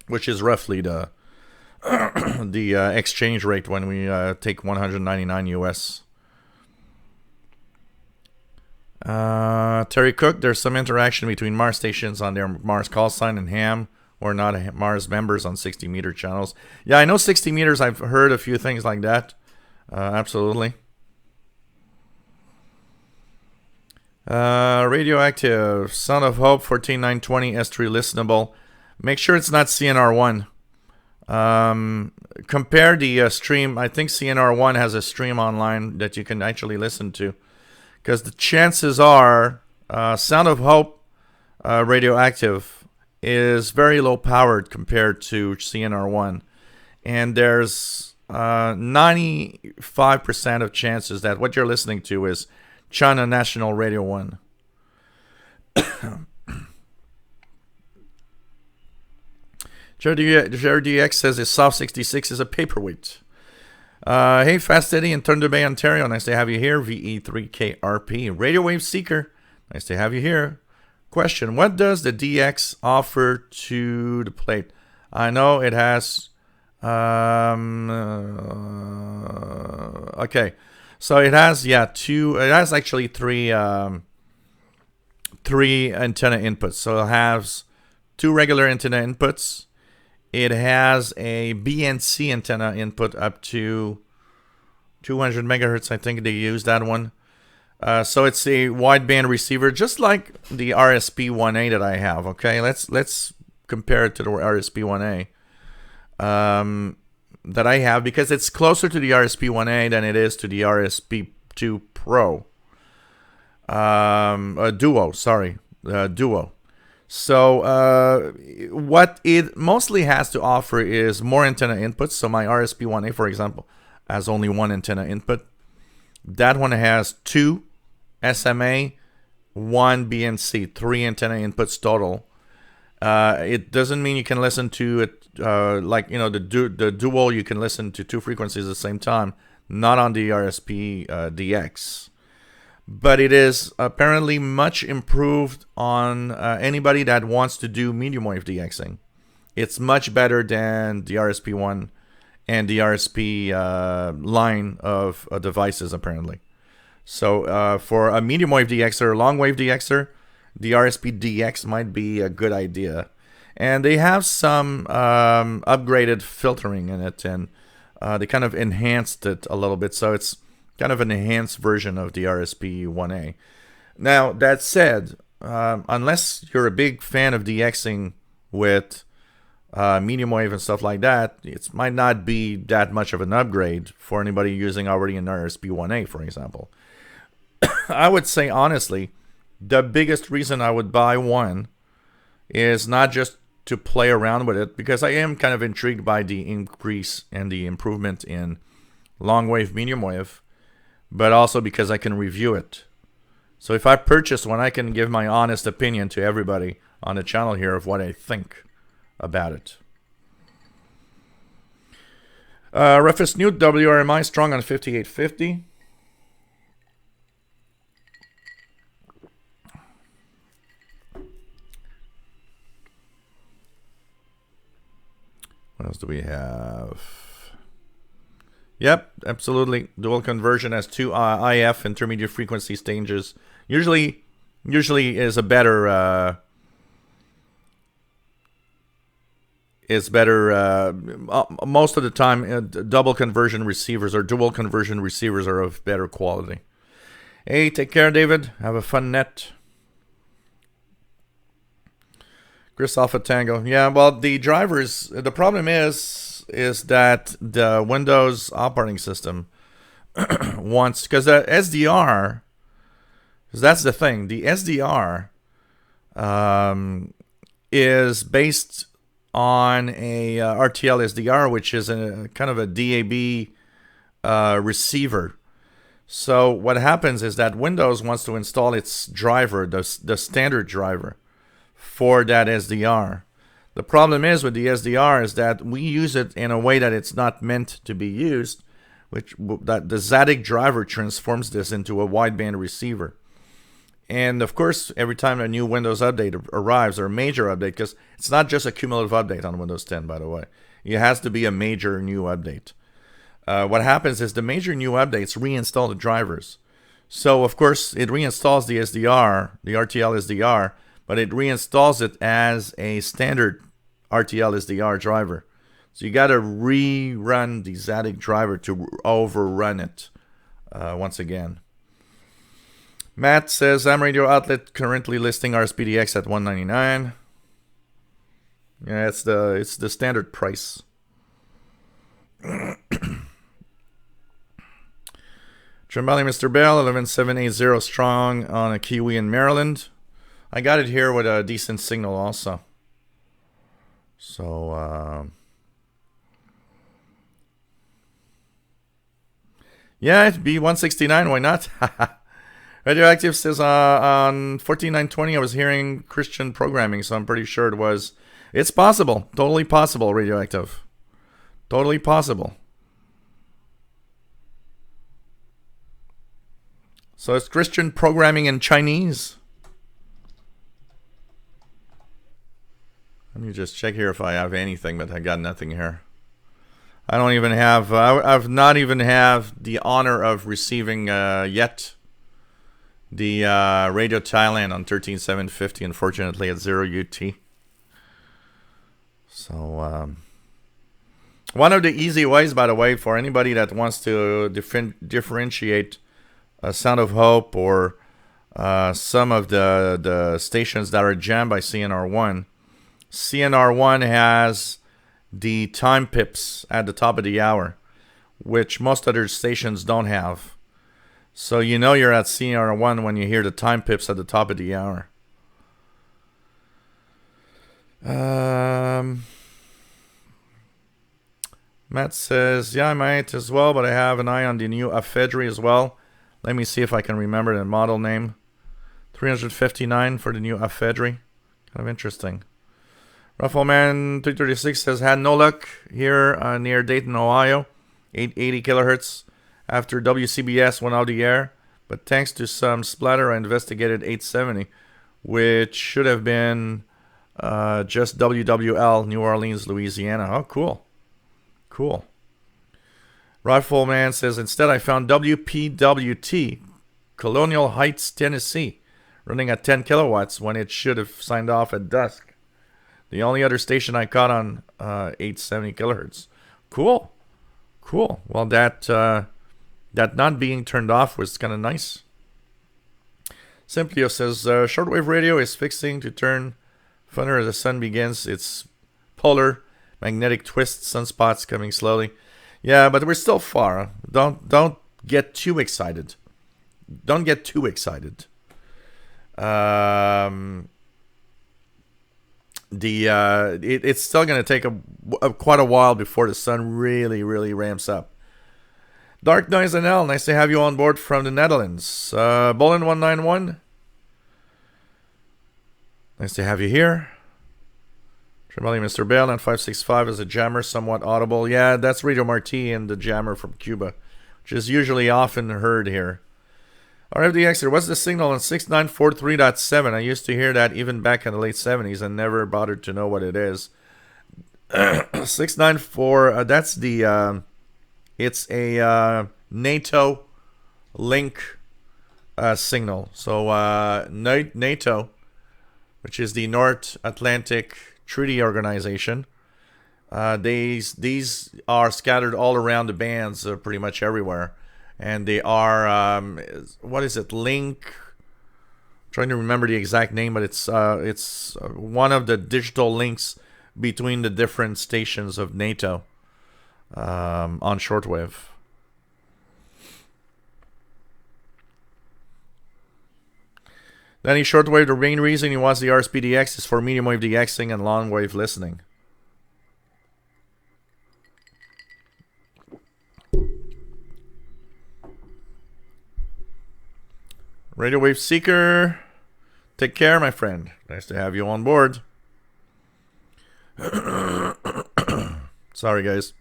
which is roughly the the exchange rate when we take 199 US. Terry Cook, there's some interaction between Mars stations on their Mars call sign and ham or not Mars members on 60 meter channels. Yeah, I know 60 meters. I've heard a few things like that. Absolutely. Radioactive, Son of Hope, 14920 S3 listenable. Make sure it's not CNR1. Compare the stream. I think CNR1 has a stream online that you can actually listen to. Because the chances are, Sound of Hope Radioactive is very low powered compared to CNR1. And there's 95% of chances that what you're listening to is China National Radio 1. DX says his Soft 66 is a paperweight. Hey, Fast Eddie in Thunder Bay, Ontario. Nice to have you here. VE3KRP. Radio Wave Seeker. Nice to have you here. Question. What does the DX offer to the plate? I know it has... okay. So it has, two... It has actually three antenna inputs. So it has two regular antenna inputs. It has a BNC antenna input up to 200 megahertz. I think they use that one. So it's a wideband receiver, just like the RSP-1A that I have. Okay, let's compare it to the RSP-1A that I have, because it's closer to the RSP-1A than it is to the RSP-2 Pro. Duo. So what it mostly has to offer is more antenna inputs. So my RSP-1A, for example, has only one antenna input. That one has two SMA, one BNC, three antenna inputs total. It doesn't mean you can listen to it the dual. You can listen to two frequencies at the same time. Not on the RSP DX. But it is apparently much improved on anybody that wants to do medium wave DXing. It's much better than the RSP-1 and the RSP line of devices, apparently. So for a medium wave DXer, long wave DXer, the RSP DX might be a good idea. And they have some upgraded filtering in it, and they kind of enhanced it a little bit. So it's kind of an enhanced version of the RSP-1A. Now, that said, unless you're a big fan of DXing with medium wave and stuff like that, it might not be that much of an upgrade for anybody using already an RSP-1A, for example. I would say, honestly, the biggest reason I would buy one is not just to play around with it, because I am kind of intrigued by the increase and the improvement in long wave, medium wave, but also because I can review it. So if I purchase one, I can give my honest opinion to everybody on the channel here of what I think about it. Rufus Newt, WRMI, strong on 5850. What else do we have? Yep, absolutely. Dual conversion has two IF intermediate frequency stages. Usually is a better most of the time. Double conversion receivers or dual conversion receivers are of better quality. Hey, take care, David. Have a fun net. Chris Alpha Tango. Yeah, well, the drivers. The problem is is that the Windows operating system wants, because the SDR, because that's the thing, the SDR is based on a RTL SDR, which is a kind of a DAB receiver. So what happens is that Windows wants to install its driver, the standard driver, for that SDR. The problem is with the SDR is that we use it in a way that it's not meant to be used, that the Zadig driver transforms this into a wideband receiver. And of course, every time a new Windows update arrives, or a major update, because it's not just a cumulative update on Windows 10, by the way. It has to be a major new update. What happens is the major new updates reinstall the drivers. So, of course, it reinstalls the SDR, the RTL SDR, but it reinstalls it as a standard RTL SDR driver. So you got to rerun the Zadig driver to overrun it once again. Matt says, Am Radio Outlet currently listing RSPDX at $199. Yeah, it's the standard price. Trembali Mr. Bell, 11780 strong on a Kiwi in Maryland. I got it here with a decent signal also. So, yeah, it'd be 169. Why not? Radioactive says on 14920 I was hearing Christian programming, so I'm pretty sure it was. It's possible. Totally possible, Radioactive. Totally possible. So it's Christian programming in Chinese. Let me just check here if I have anything, but I got nothing here. I don't even have, I've not even have the honor of receiving yet the Radio Thailand on 13750, unfortunately at 0 UT. So, one of the easy ways, by the way, for anybody that wants to differentiate Sound of Hope or some of the stations that are jammed by CNR1, CNR1 has the time pips at the top of the hour, which most other stations don't have. So you know you're at CNR1 when you hear the time pips at the top of the hour. Matt says, yeah, I might as well, but I have an eye on the new Ephedry as well. Let me see if I can remember the model name. 359 for the new Ephedry. Kind of interesting. Ruffleman 336 says, had no luck here near Dayton, Ohio. 880 kilohertz after WCBS went out the air. But thanks to some splatter, I investigated 870, which should have been just WWL, New Orleans, Louisiana. Oh, cool. Cool. Rifleman says, instead I found WPWT, Colonial Heights, Tennessee, running at 10 kilowatts when it should have signed off at dusk. The only other station I caught on 870 kilohertz. Cool. Cool. Well, that not being turned off was kind of nice. Simplio says, shortwave radio is fixing to turn funner as the sun begins its polar magnetic twist, sunspots coming slowly. Yeah, but we're still far. Don't get too excited. Don't get too excited. It's still going to take quite a while before the sun really ramps up. Dark Noise NL, nice to have you on board from the Netherlands. Bolin 191, nice to have you here. Tremeli Mr. Bale on 565 is a jammer, somewhat audible. Yeah, that's Radio Marti and the jammer from Cuba, which is usually often heard here. RFDXer, what's the signal on 6943.7? I used to hear that even back in the late 70s and never bothered to know what it is. 694, that's the, it's a NATO link signal. So NATO, which is the North Atlantic Treaty Organization, these are scattered all around the bands pretty much everywhere. And they are, what is it, Link? I'm trying to remember the exact name, but it's one of the digital links between the different stations of NATO. on shortwave. Danny Shortwave, the main reason he wants the RSPDX is for medium wave DXing and long wave listening. Radio Wave Seeker, take care, my friend. Nice to have you on board. Sorry, guys.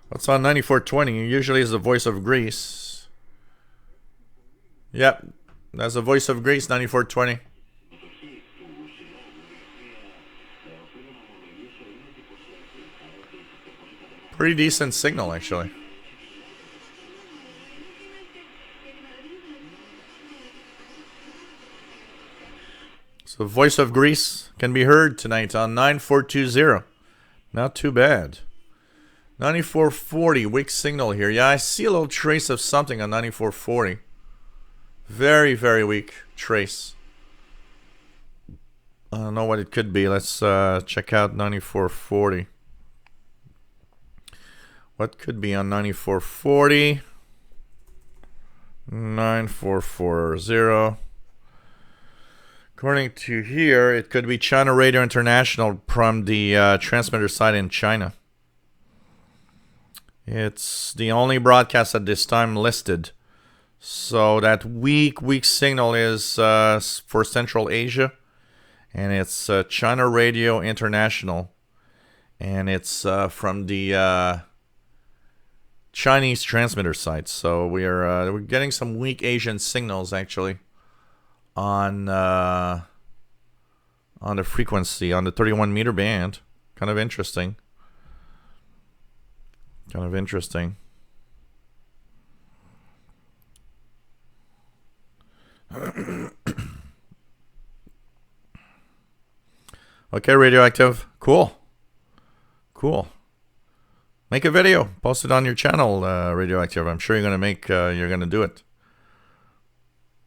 What's on 9420? Usually is the Voice of Greece. Yep, that's the Voice of Greece, 9420. Pretty decent signal, actually. So Voice of Greece can be heard tonight on 9420. Not too bad. 9440, weak signal here. Yeah, I see a little trace of something on 9440. Very, very weak trace. I don't know what it could be. Let's check out 9440. What could be on 9440? 9440. According to here, it could be China Radio International from the transmitter side in China. It's the only broadcast at this time listed. So that weak signal is for Central Asia. And it's China Radio International. And it's from the Chinese transmitter site. So we're getting some weak Asian signals, actually. On the frequency, on the 31 meter band. Kind of interesting. Kind of interesting. Okay, Radioactive. Cool. Cool. Make a video. Post it on your channel, Radioactive. I'm sure you're gonna do it.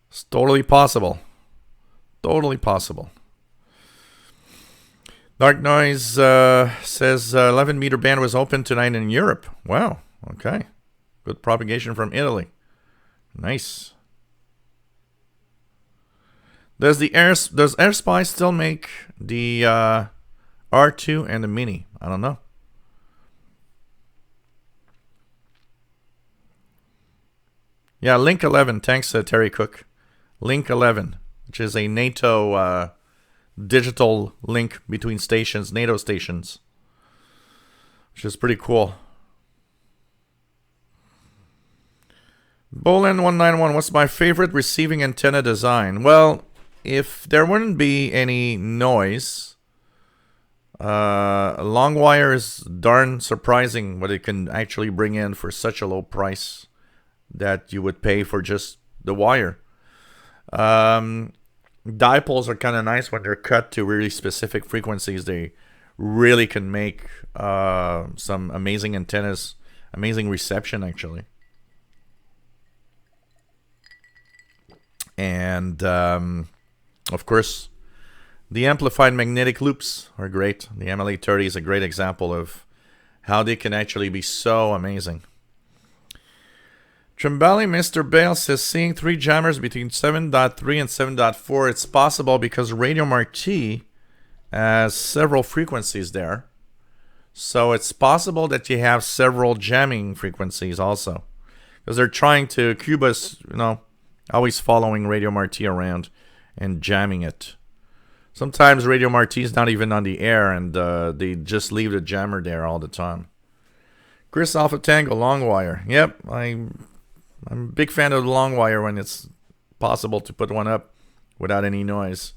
It's totally possible. Totally possible. Dark Noise says 11 meter band was open tonight in Europe. Wow. Okay. Good propagation from Italy. Nice. Does AirSpy still make the R2 and the Mini? I don't know. Yeah, Link 11. Thanks, Terry Cook. Link 11, which is a NATO digital link between stations, NATO stations, which is pretty cool. Bolin 191, what's my favorite receiving antenna design? Well, if there wouldn't be any noise, long wire is darn surprising what it can actually bring in for such a low price that you would pay for just the wire. Dipoles are kind of nice when they're cut to really specific frequencies. They really can make some amazing antennas, amazing reception actually. And of course, the amplified magnetic loops are great. The MLA30 is a great example of how they can actually be so amazing. Trimbali Mr. Bale says seeing 3 jammers between 7.3 and 7.4. It's possible because Radio Marti has several frequencies there. So it's possible that you have several jamming frequencies also. Because they're trying to, Cuba's, always following Radio Marti around and jamming it. Sometimes Radio Marti is not even on the air and they just leave the jammer there all the time. Chris Alpha Tango, long wire. Yep, I'm a big fan of the long wire when it's possible to put one up without any noise.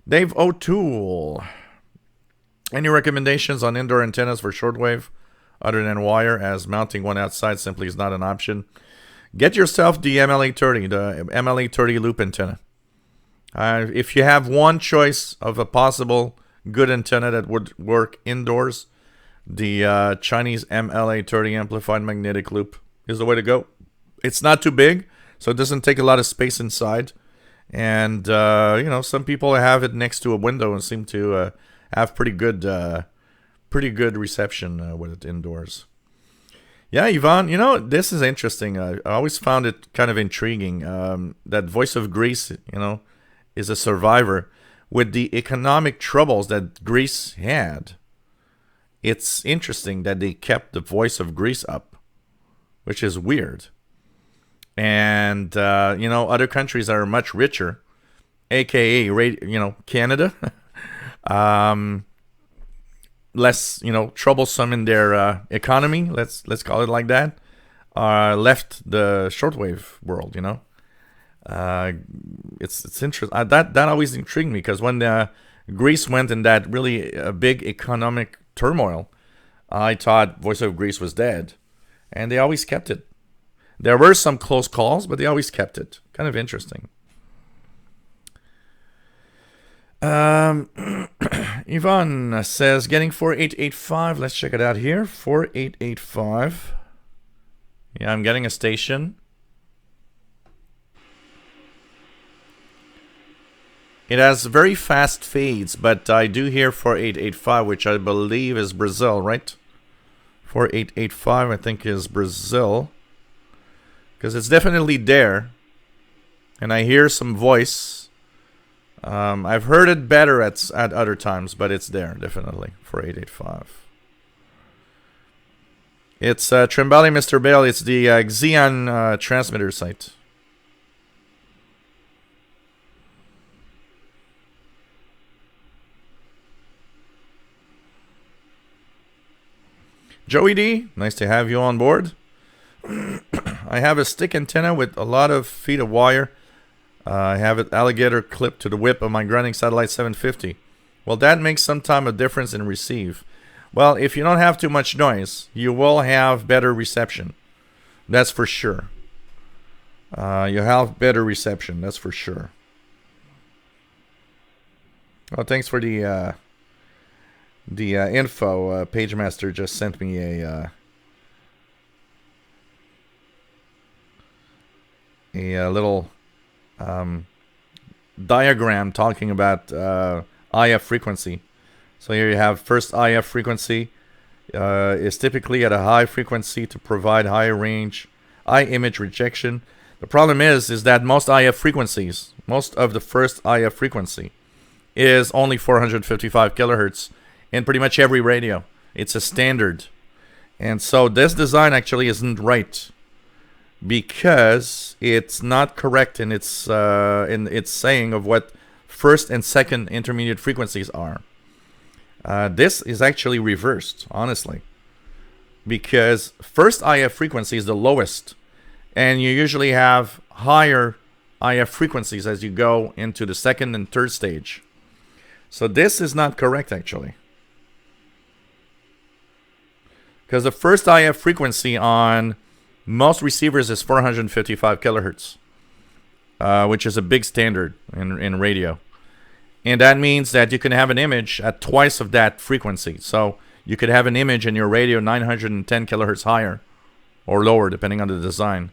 Dave O'Toole. Any recommendations on indoor antennas for shortwave other than wire, as mounting one outside simply is not an option? Get yourself the MLA30, the MLA30 loop antenna. If you have one choice of a possible good antenna that would work indoors, the Chinese MLA30 amplified magnetic loop is the way to go. It's not too big, so it doesn't take a lot of space inside. And, some people have it next to a window and seem to have pretty good pretty good reception with it indoors. Yeah, Yvonne, this is interesting. I always found it kind of intriguing. That Voice of Greece, is a survivor. With the economic troubles that Greece had, it's interesting that they kept the Voice of Greece up, which is weird. And, other countries are much richer, aka, Canada, less, troublesome in their economy, let's call it like that, left the shortwave world, It's interesting. That always intrigued me, because when Greece went in that really big economic turmoil, I thought Voice of Greece was dead, and they always kept it. There were some close calls, but they always kept it. Kind of interesting. Yvonne says, getting 4885. Let's check it out here. 4885. Yeah, I'm getting a station. It has very fast fades, but I do hear 4885, which I believe is Brazil, right? 4885, I think, is Brazil. Because it's definitely there. And I hear some voice. I've heard it better at other times, but it's there, definitely, 4885. It's Trimbali, Mr. Bale. It's the Xi'an transmitter site. Joey D, nice to have you on board. I have a stick antenna with a lot of feet of wire. I have an alligator clipped to the whip of my grounding satellite 750. Well, that makes some time a difference in receive. Well, if you don't have too much noise, you will have better reception. That's for sure. You have better reception, that's for sure. Well, thanks for the info. PageMaster just sent me a little diagram talking about IF frequency. So here you have first IF frequency is typically at a high frequency to provide higher range, high image rejection. The problem is that most IF frequencies, most of the first IF frequency is only 455 kilohertz in pretty much every radio. It's a standard. And so this design actually isn't right, because it's not correct in its saying of what first and second intermediate frequencies are. This is actually reversed, honestly, because first IF frequency is the lowest, and you usually have higher IF frequencies as you go into the second and third stage. So this is not correct, actually, because the first IF frequency on most receivers is 455 kilohertz, which is a big standard in radio. And that means that you can have an image at twice of that frequency. So you could have an image in your radio 910 kilohertz higher or lower, depending on the design.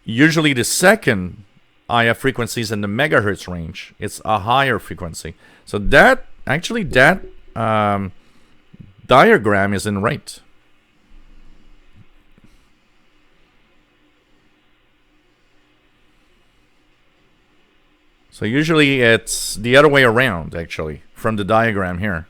Usually the second IF frequency is in the megahertz range. It's a higher frequency. So that diagram isn't right. So usually it's the other way around, actually, from the diagram here.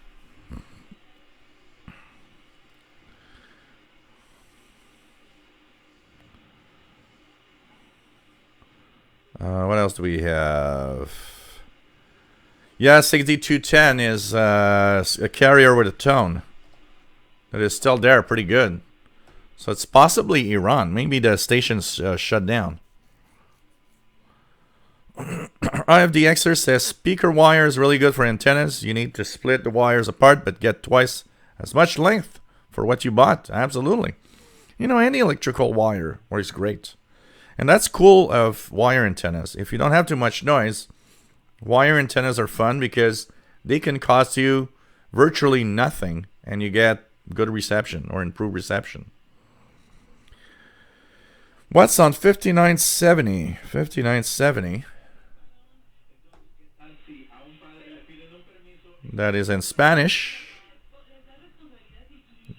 What else do we have? Yeah, 6210 is a carrier with a tone that is still there, pretty good. So it's possibly Iran. Maybe the station's shut down. IFDXer says speaker wire is really good for antennas. You need to split the wires apart, but get twice as much length for what you bought. Absolutely. Any electrical wire works great. And that's cool of wire antennas. If you don't have too much noise, wire antennas are fun because they can cost you virtually nothing and you get good reception or improved reception. What's on 5970? 5970. That is in Spanish.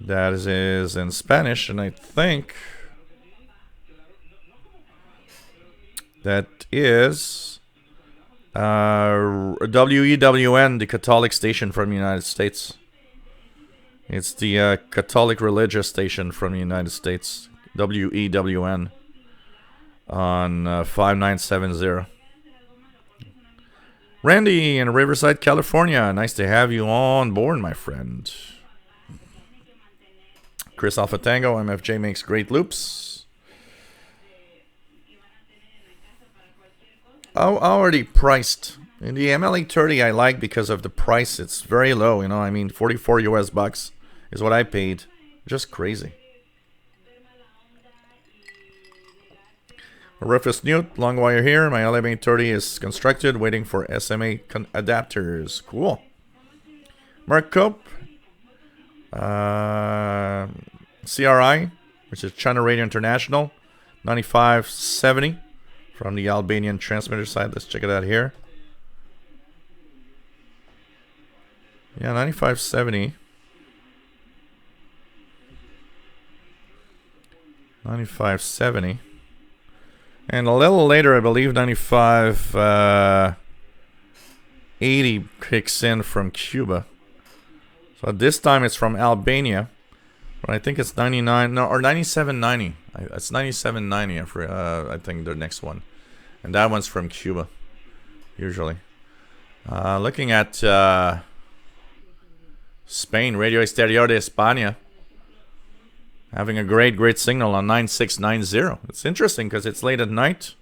That is in Spanish, and I think that is WEWN, the Catholic station from the United States. It's the Catholic religious station from the United States. WEWN on 5970. Randy in Riverside, California. Nice to have you on board, my friend. Chris Alpha Tango, MFJ makes great loops. Already priced. In the MLA30 I like because of the price. It's very low, you know. I mean, 44 US bucks is what I paid. Just crazy. Rufus Newt, long wire here. My LM830 is constructed, waiting for SMA adapters. Cool. Mark Cope. CRI, which is China Radio International. 9570 from the Albanian transmitter side. Let's check it out here. Yeah, 9570. 9570. And a little later, I believe 9580 kicks in from Cuba. So this time it's from Albania. But I think it's 99, no, or 9790. It's 9790 for, I think, the next one. And that one's from Cuba, usually. Looking at Spain, Radio Exterior de España. Having a great signal on 9690. It's interesting because it's late at night.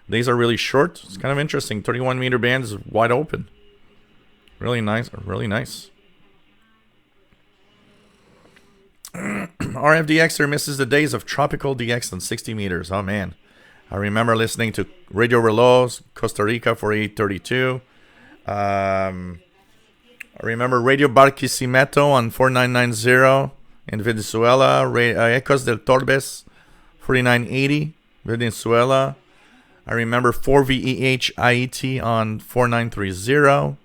Days are really short. It's kind of interesting. 31 meter band is wide open. Really nice. Really nice. RF DXer misses the days of tropical DX on 60 meters. Oh man. I remember listening to Radio Relos, Costa Rica for 832. I remember Radio Barquisimeto on 4990. In Venezuela, Ecos del Torbes, 4980, Venezuela. I remember 4VEH IET on 4930.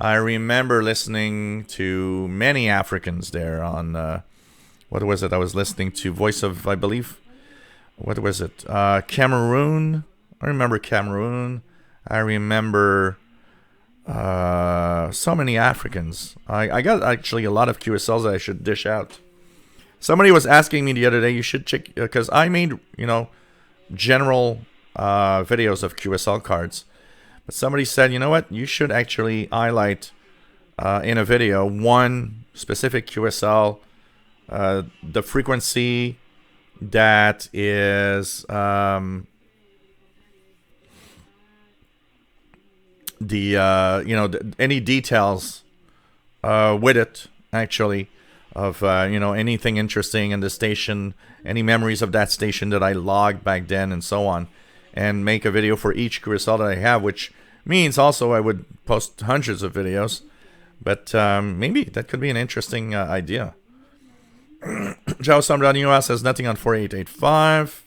I remember listening to many Africans there on, what was it? I was listening to Voice of, I believe, what was it? Cameroon. I remember Cameroon. I remember so many Africans. I got actually a lot of QSLs that I should dish out. Somebody was asking me the other day, you should check, because I made, you know, general videos of QSL cards. But somebody said, you know what, you should actually highlight in a video one specific QSL, the frequency that is any details with it, actually, of anything interesting in the station, any memories of that station that I logged back then, and so on, and make a video for each QSL that I have, which means also I would post hundreds of videos. But maybe that could be an interesting idea. Jao Samran US has nothing on 4885.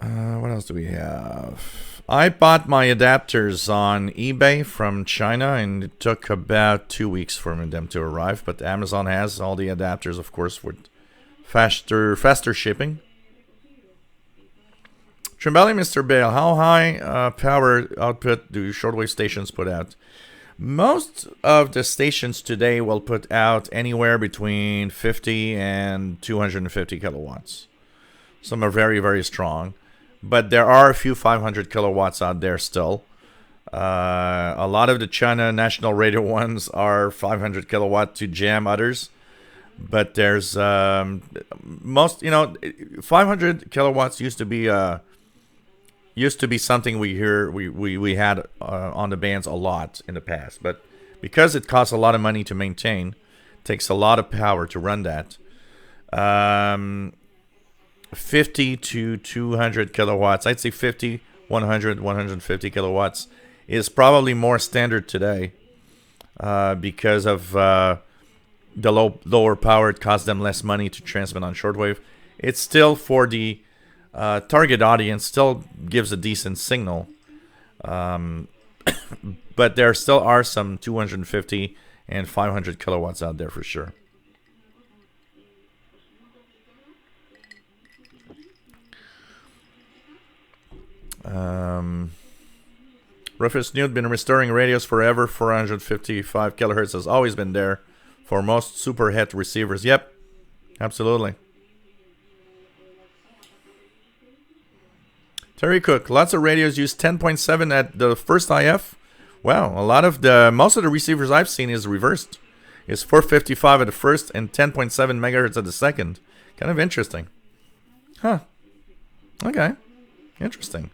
What else do we have? I bought my adapters on eBay from China, and it took about 2 weeks for them to arrive. But Amazon has all the adapters, of course, with faster shipping. Trimbali, Mr. Bale, how high power output do shortwave stations put out? Most of the stations today will put out anywhere between 50 and 250 kilowatts. Some are very, very strong. But there are a few 500 kilowatts out there still. A lot of the China national radio ones are 500 kilowatt to jam others. But there's 500 kilowatts used to be something we had on the bands a lot in the past. But because it costs a lot of money to maintain, takes a lot of power to run that. 50 to 200 kilowatts. I'd say 50, 100, 150 kilowatts is probably more standard today because of the lower power. It costs them less money to transmit on shortwave. It's still for the target audience, still gives a decent signal. But there still are some 250 and 500 kilowatts out there for sure. Rufus Newt been restoring radios forever. 455 kilohertz has always been there for most super het receivers. Yep, absolutely. Terry Cook, lots of radios use 10.7 at the first IF. Wow, most of the receivers I've seen is reversed. It's 455 at the first and 10.7 megahertz at the second. Kind of interesting. Huh. Okay. Interesting.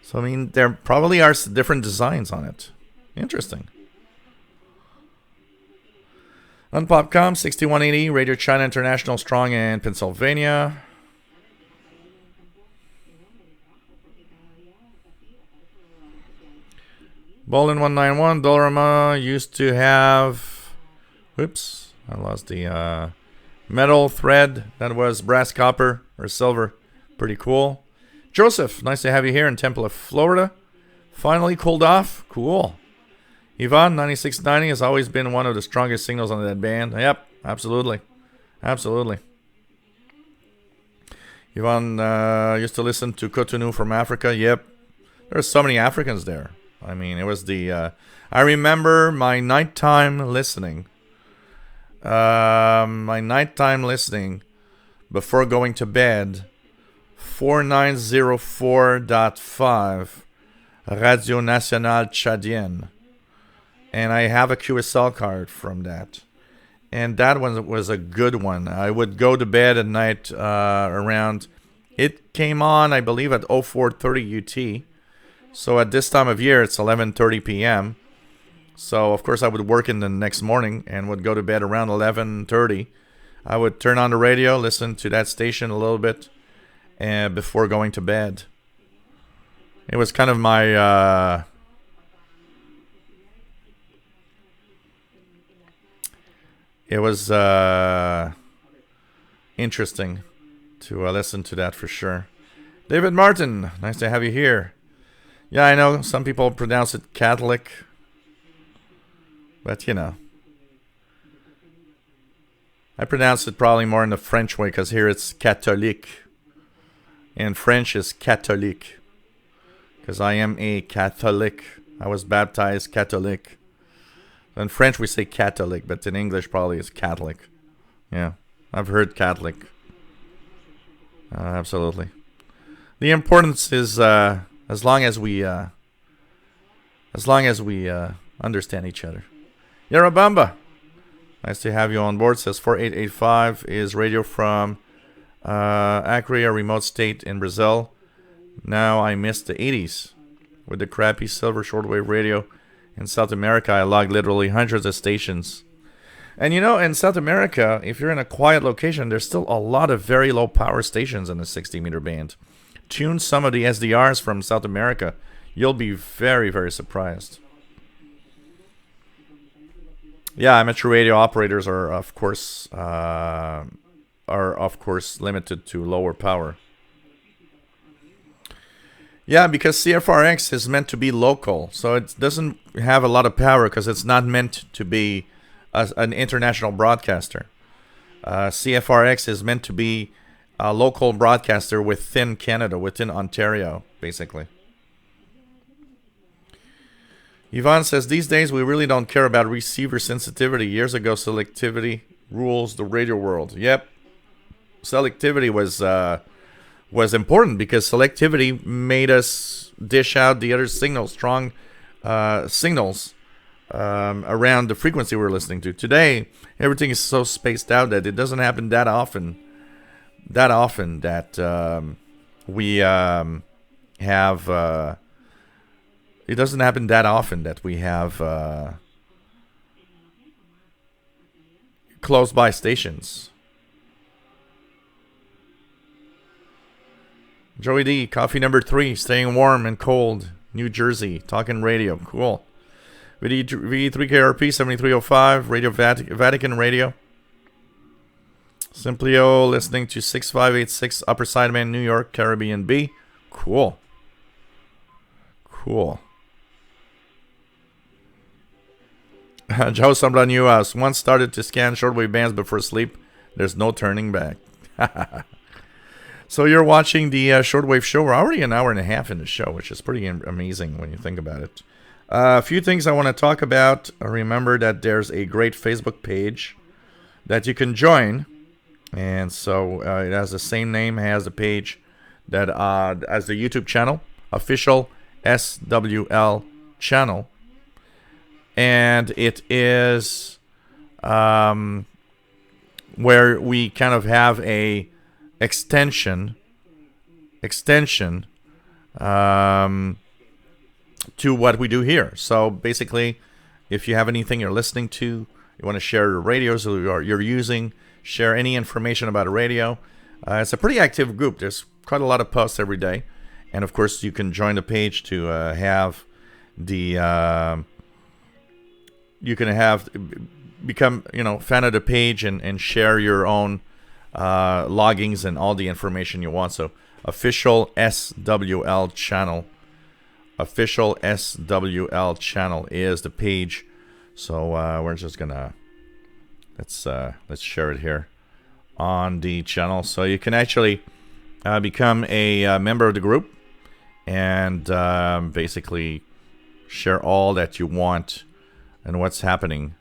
So, I mean, there probably are different designs on it. Interesting. Unpopcom, 6180, Radio China International, Strong in Pennsylvania. Bolin 191, Dollarama used to have... Whoops, I lost the metal thread. That was brass, copper, or silver. Pretty cool. Joseph, nice to have you here in Temple of Florida. Finally cooled off. Cool. Yvonne, 9690 has always been one of the strongest signals on that band. Yep, absolutely. Absolutely. Yvonne used to listen to Cotonou from Africa. Yep. There's so many Africans there. I mean, it was the... I remember my nighttime listening. Before going to bed... 4904.5 Radio Nationale Tchadienne. And I have a QSL card from that. And that one was a good one. I would go to bed at night around... It came on, I believe, at 04:30 UT. So at this time of year, it's 11:30 p.m. So, of course, I would work in the next morning and would go to bed around 11:30. I would turn on the radio, listen to that station a little bit. And before going to bed, it was kind of my it was interesting to listen to that for sure. David Martin, nice to have you here. Yeah, I know some people pronounce it Catholic, but you know, I pronounce it probably more in the French way because here it's catholique. And French is catholique. Because I am a Catholic. I was baptized Catholic. In French we say Catholic, but in English probably it's Catholic. Yeah, I've heard Catholic. Absolutely. The importance is as long as we understand each other. Yarabamba, nice to have you on board. Says 4885 is radio from Acre, a remote state in Brazil. Now I miss the 80s with the crappy silver shortwave radio. In South America, I logged literally hundreds of stations. And you know, in South America, if you're in a quiet location, there's still a lot of very low power stations in the 60-meter band. Tune some of the SDRs from South America. You'll be very, very surprised. Yeah, amateur radio operators are of course limited to lower power. Yeah, because CFRX is meant to be local, so it doesn't have a lot of power because it's not meant to be an international broadcaster. CFRX is meant to be a local broadcaster within Canada, within Ontario, basically. Yvonne says, these days we really don't care about receiver sensitivity. Years ago, selectivity rules the radio world. Yep. Selectivity was important because selectivity made us dish out the other signals, strong signals around the frequency we're listening to. Today, everything is so spaced out that it doesn't happen that often that we have... it doesn't happen that often that we have close by stations. Joey D, coffee number 3, staying warm and cold, New Jersey, talking radio, cool. VD3KRP 7305, Radio Vatican Radio. Simplio, listening to 6586, Upper Sideman, New York, Caribbean B, cool. Cool. Joe Sambranu asks, once started to scan shortwave bands before sleep, there's no turning back. So you're watching the Shortwave show. We're already an hour and a half in the show, which is pretty amazing when you think about it. A few things I want to talk about. Remember that there's a great Facebook page that you can join. And so it has the same name, has a page that as the YouTube channel, official SWL channel. And it is where we kind of have a extension to what we do here. So basically, if you have anything you're listening to, you want to share your radios or you're using, share any information about a radio. It's a pretty active group. There's quite a lot of posts every day. And of course, you can join the page to have the... you can become, fan of the page and share your own loggings and all the information you want. So official SWL channel. Official SWL channel is the page. So we're just gonna let's share it here on the channel. So you can actually become a member of the group and basically share all that you want and what's happening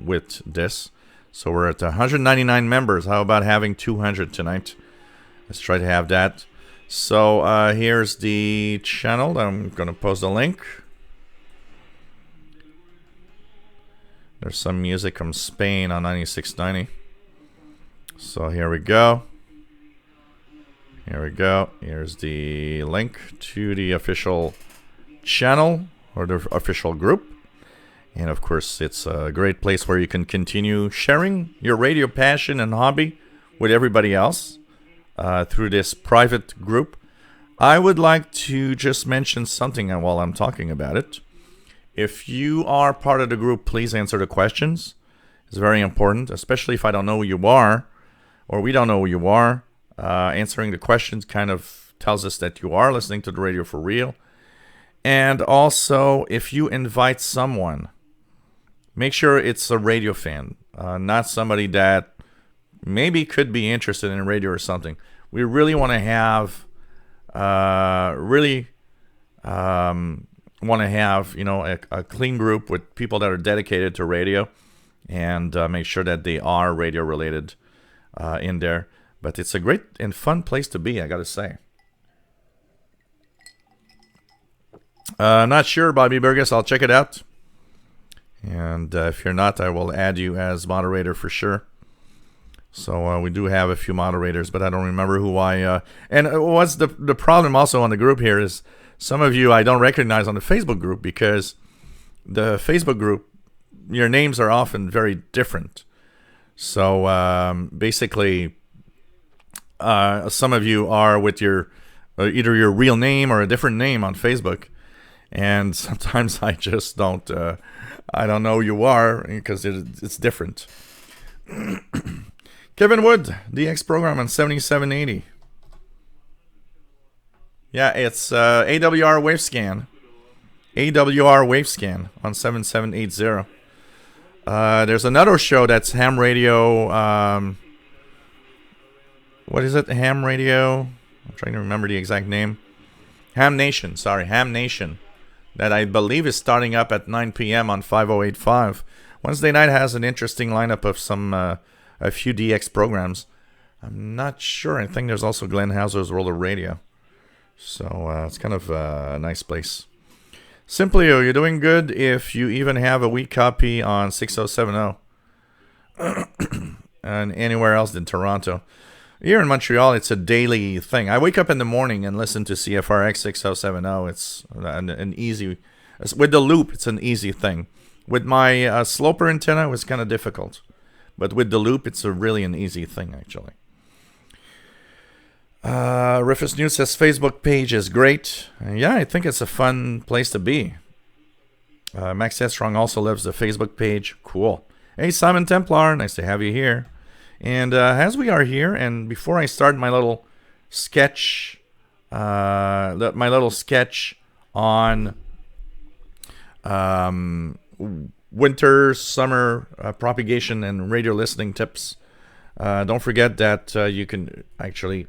with this. So we're at 199 members. How about having 200 tonight? Let's try to have that. So here's the channel. I'm going to post a link. There's some music from Spain on 9690. So here we go. Here we go. Here's the link to the official channel or the official group. And of course, it's a great place where you can continue sharing your radio passion and hobby with everybody else through this private group. I would like to just mention something while I'm talking about it. If you are part of the group, please answer the questions. It's very important, especially if I don't know who you are or we don't know who you are. Answering the questions kind of tells us that you are listening to the radio for real. And also, if you invite someone, make sure it's a radio fan, not somebody that maybe could be interested in radio or something. We really want to have, a clean group with people that are dedicated to radio, and make sure that they are radio related in there. But it's a great and fun place to be, I gotta say. Not sure, Bobby Burgess. I'll check it out. And if you're not, I will add you as moderator for sure. So we do have a few moderators, but I don't remember who I... and what's the problem also on the group here is some of you I don't recognize on the Facebook group, because the Facebook group, your names are often very different. So basically, some of you are with your either your real name or a different name on Facebook. And sometimes I just don't... I don't know who you are because it's different. Kevin Wood, DX program on 7780. Yeah, it's AWR Wavescan. AWR Wavescan on 7780. There's another show that's ham radio. What is it? Ham radio. I'm trying to remember the exact name. Ham Nation. Sorry, Ham Nation. That I believe is starting up at 9 p.m. on 5085. Wednesday night has an interesting lineup of a few DX programs. I'm not sure. I think there's also Glenn Hauser's World of Radio. So it's kind of a nice place. Simplio, you're doing good if you even have a weak copy on 6070 and anywhere else in Toronto. Here in Montreal, it's a daily thing. I wake up in the morning and listen to CFRX 6070. It's an easy... With the loop, it's an easy thing. With my sloper antenna, it was kind of difficult. But with the loop, it's really an easy thing, actually. Rufus News says Facebook page is great. Yeah, I think it's a fun place to be. Max Headstrong also loves the Facebook page. Cool. Hey, Simon Templar, nice to have you here. And as we are here, and before I start my little sketch, on winter, summer propagation and radio listening tips. Don't forget that you can actually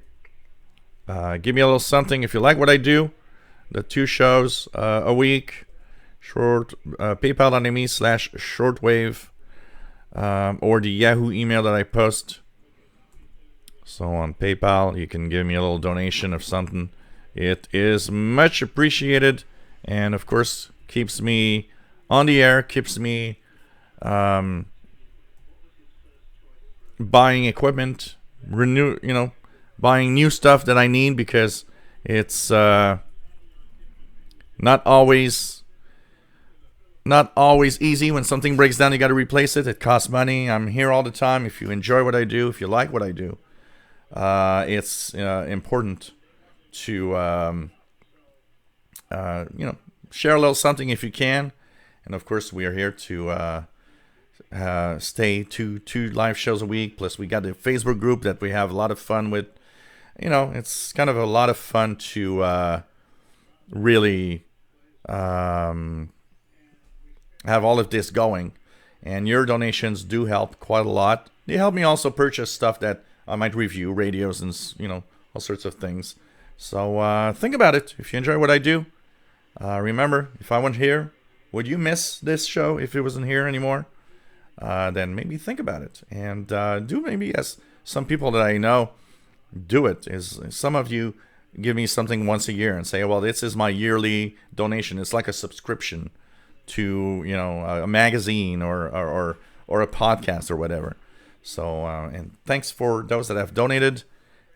give me a little something if you like what I do. The 2 shows a week, paypal.me/shortwave, or the Yahoo email that I post. So on PayPal, you can give me a little donation of something. It is much appreciated, and of course keeps me on the air, keeps me buying equipment, buying new stuff that I need, because it's not always easy. When something breaks down, you got to replace it. It costs money. I'm here all the time. If you enjoy what I do, if you like what I do, it's important to share a little something if you can. And of course, we are here to stay two live shows a week. Plus, we got the Facebook group that we have a lot of fun with. It's kind of a lot of fun to really have all of this going. And your donations do help quite a lot. They help me also purchase stuff that I might review, radios and all sorts of things. So think about it. If you enjoy what I do, remember, if I weren't here, would you miss this show if it wasn't here anymore? Then maybe think about it, and do maybe, as some people that I know do it, is some of you give me something once a year and say, well, this is my yearly donation. It's like a subscription to a magazine or a podcast or whatever. So and thanks for those that have donated,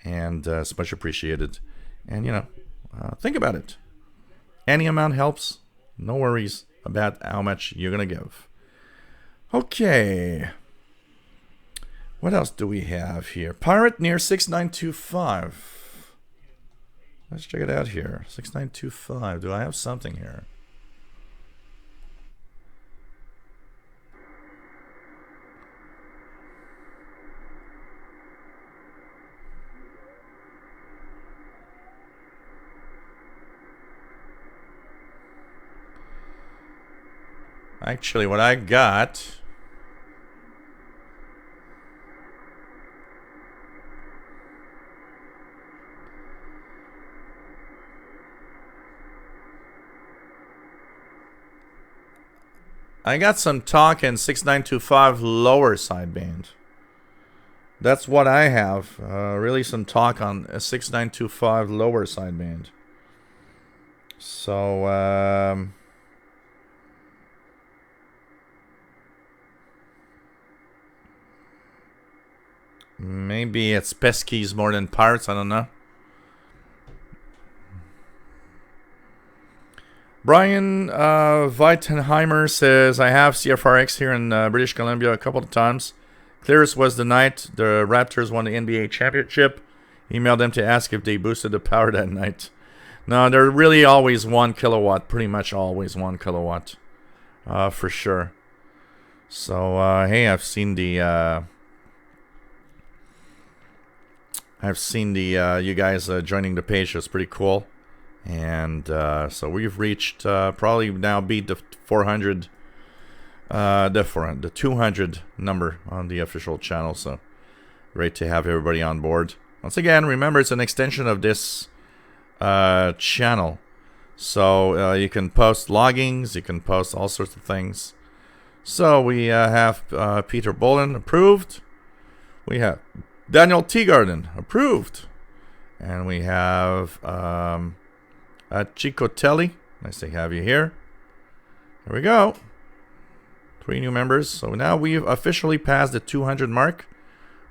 and it's much appreciated. And think about it. Any amount helps. No worries about how much you're gonna give. Okay. What else do we have here? Pirate near 6925. Let's check it out here. 6925. Do I have something here? Actually, what I got... I got some talk in 6925 lower sideband. That's what I have. Really some talk on a 6925 lower sideband. So, maybe it's Pesky's more than Pirates, I don't know. Brian Weitenheimer says, I have CFRX here in British Columbia a couple of times. Clearest was the night the Raptors won the NBA championship. Emailed them to ask if they boosted the power that night. No, they're really always 1 kilowatt. Pretty much always 1 kilowatt. For sure. So, hey, I've seen the you guys joining the page. It's pretty cool. And so we've reached probably now beat the 400, the 200 number on the official channel. So great to have everybody on board. Once again, remember, it's an extension of this channel. So you can post loggings, you can post all sorts of things. So we have Peter Bolin approved. We have Daniel Teagarden approved. And we have Chicotelli. Nice to have you here. Here we go. 3 new members. So now we've officially passed the 200 mark.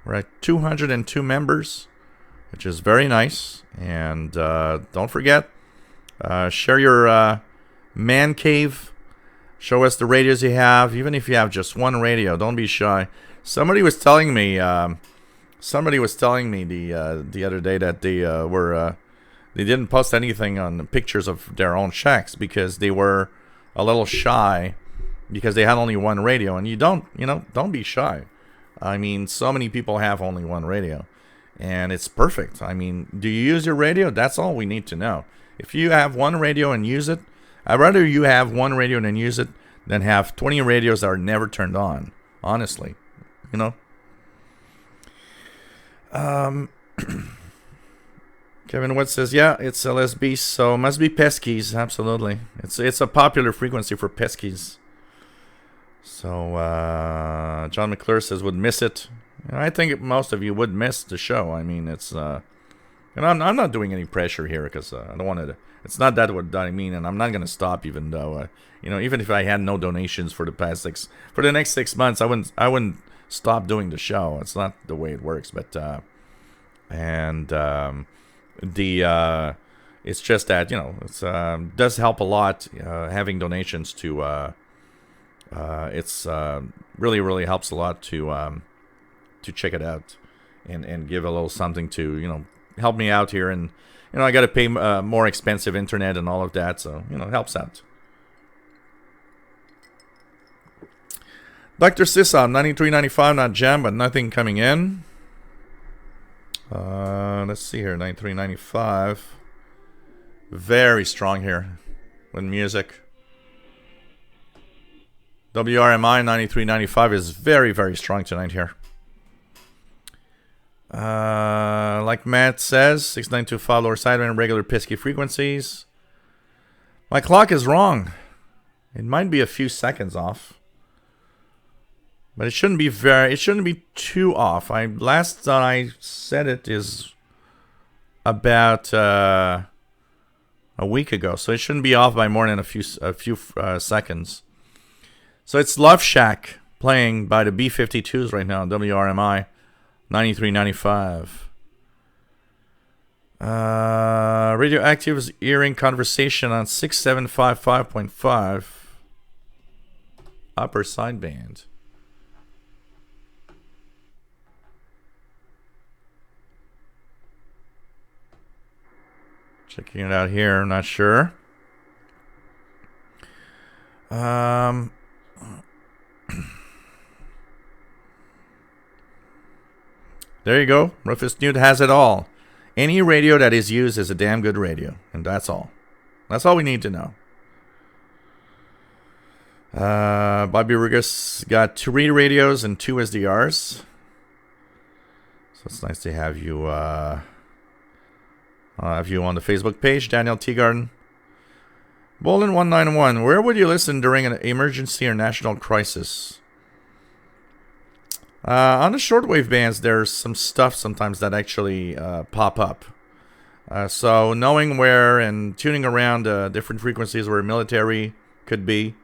We're at 202 members, which is very nice. And don't forget, share your man cave. Show us the radios you have. Even if you have just one radio, don't be shy. Somebody was telling me the other day that they didn't post anything on pictures of their own shacks because they were a little shy because they had only one radio. And don't be shy. I mean, so many people have only one radio, and it's perfect. I mean, do you use your radio? That's all we need to know. If you have one radio and use it, I'd rather you have one radio and use it than have 20 radios that are never turned on. Honestly, you know. Kevin Wood says, yeah, it's LSB, so it must be Pesquis. Absolutely. It's a popular frequency for Pesquis. So, John McClure says, would miss it. I think most of you would miss the show. I mean, it's, and I'm not doing any pressure here because I don't want to, it's not that what I mean, and I'm not going to stop even though, even if I had no donations for the next 6 months, I wouldn't stop doing the show. It's not the way it works, but, it's just that, it's does help a lot having donations to it's really, really helps a lot to check it out and give a little something to help me out here. And I got to pay more expensive internet and all of that, so it helps out. Dr. Sissa, 93.95, not jam, but nothing coming in. Let's see here, 93.95. Very strong here with music. WRMI 93.95 is very, very strong tonight here. Like Matt says, 6925 lower sidewind, regular Pesky frequencies. My clock is wrong. It might be a few seconds off, but it shouldn't be too off. Last time I said it is about a week ago, so it shouldn't be off by more than a few seconds. So it's Love Shack playing by the B-52s right now, WRMI 93.95. Radioactive is hearing conversation on 6755.5 upper sideband. Checking it out here, I'm not sure. There you go. Rufus Newt has it all. Any radio that is used is a damn good radio. And that's all. That's all we need to know. Bobby Rugas got 3 radios and 2 SDRs. So it's nice to have you on the Facebook page. Daniel Teagarden. Bolin 191. Where would you listen during an emergency or national crisis? On the shortwave bands, there's some stuff sometimes that actually pop up. So knowing where and tuning around different frequencies where military could be.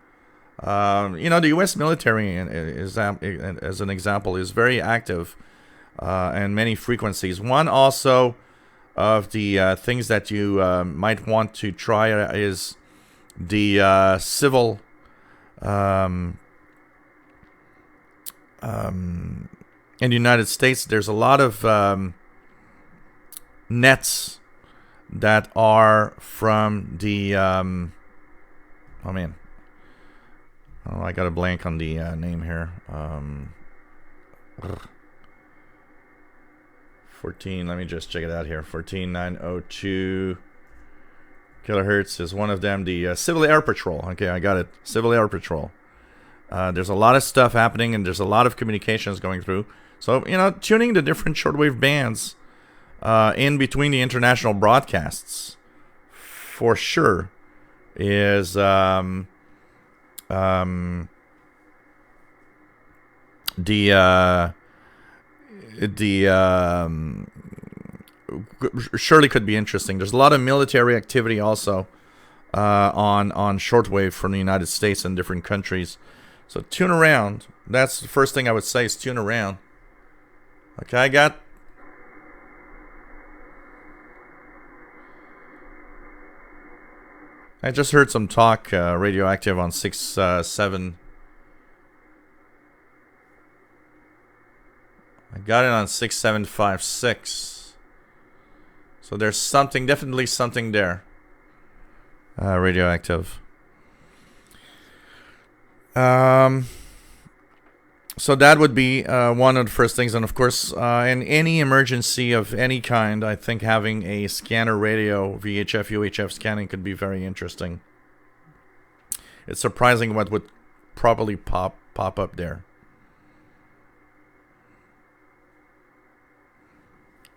The U.S. military, as an example, is very active in many frequencies. One also of the things that you might want to try is the civil in the United States. There's a lot of nets that are from the I got a blank on the name here. 14, let me just check it out here. 14902 kilohertz is one of them. The Civil Air Patrol. Okay, I got it. Civil Air Patrol. There's a lot of stuff happening, and there's a lot of communications going through. So, tuning the different shortwave bands in between the international broadcasts, for sure, is surely could be interesting. There's a lot of military activity also on shortwave from the United States and different countries. So tune around. That's the first thing I would say is tune around. Okay, I just heard some talk radioactive on 6.7. I got it on 6756. So there's definitely something there. Radioactive. So that would be one of the first things. And of course, in any emergency of any kind, I think having a scanner radio, VHF, UHF scanning could be very interesting. It's surprising what would probably pop up there.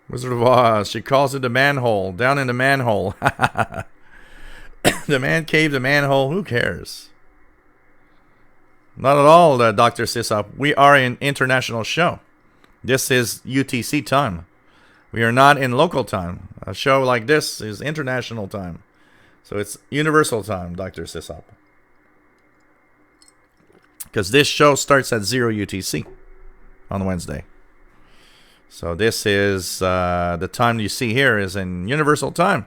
Wizard of Oz, she calls it the manhole. Down in the manhole. The man cave, the manhole, who cares? Not at all, Dr. Sisop. We are an international show. This is UTC time. We are not in local time. A show like this is international time. So it's universal time, Dr. Sisop. Because this show starts at 0 UTC on Wednesday. So this is the time you see here is in universal time.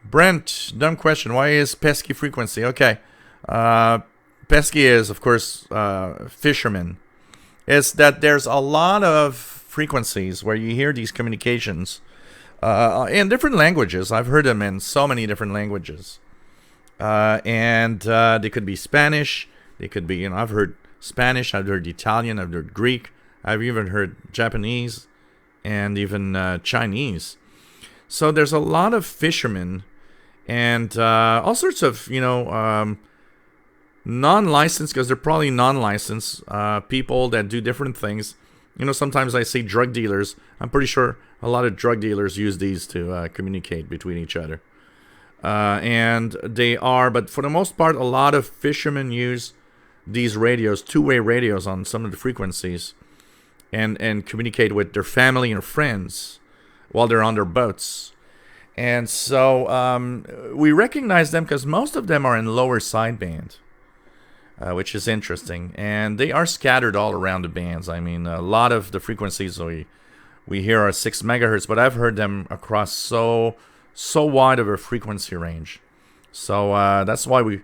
Brent, dumb question. Why is pesky frequency? Okay. Pesky is, of course, fisherman. It's that there's a lot of frequencies where you hear these communications in different languages. I've heard them in so many different languages. And they could be Spanish. They could be, I've heard Spanish, I've heard Italian, I've heard Greek. I've even heard Japanese and even Chinese. So there's a lot of fishermen and all sorts of, non-licensed, because they're probably non-licensed people that do different things. Sometimes I see drug dealers. I'm pretty sure a lot of drug dealers use these to communicate between each other. And they are, but for the most part, a lot of fishermen use these radios, two-way radios on some of the frequencies, and communicate with their family and friends while they're on their boats. And so we recognize them because most of them are in lower sideband, which is interesting. And they are scattered all around the bands. I mean, a lot of the frequencies we hear are 6 megahertz, but I've heard them across so wide of a frequency range. So that's why we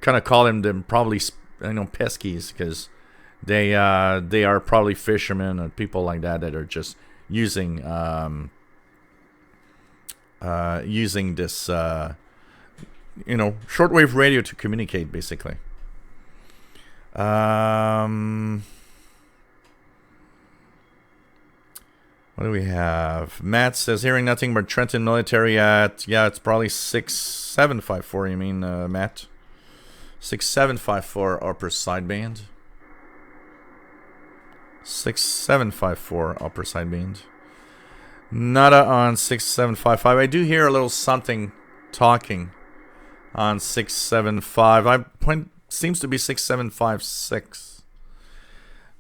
kind of call them probably peskies, because they are probably fishermen or people like that are just using this shortwave radio to communicate, basically. What do we have? Matt says, hearing nothing but Trenton military at, it's probably 6754, you mean, Matt? 6754 upper sideband. 6754 upper sideband. Nada on 6755. I do hear a little something talking on 675. Seems to be 6756.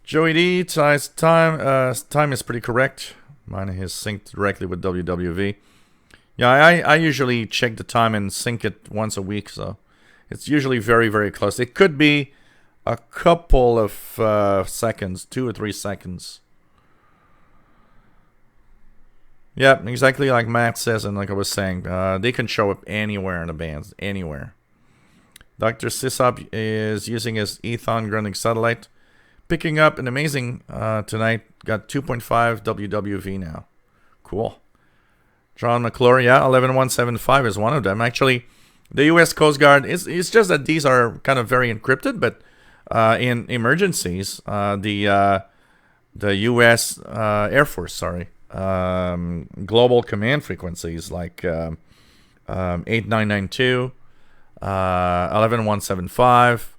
Joey D, time is pretty correct. Mine is synced directly with WWV. Yeah, I usually check the time and sync it once a week, so it's usually very, very close. It could be a couple of seconds, 2 or 3 seconds. Yeah, exactly like Matt says, and like I was saying, they can show up anywhere in the bands, anywhere. Dr. Sisop is using his Ethon grounding satellite, picking up an amazing tonight. Got 2.5 WWV now. Cool. John McClure, 11175 is one of them. Actually, the U.S. Coast Guard, it's just that these are kind of very encrypted, but in emergencies, the U.S. Air Force, global command frequencies like 8992, 11175.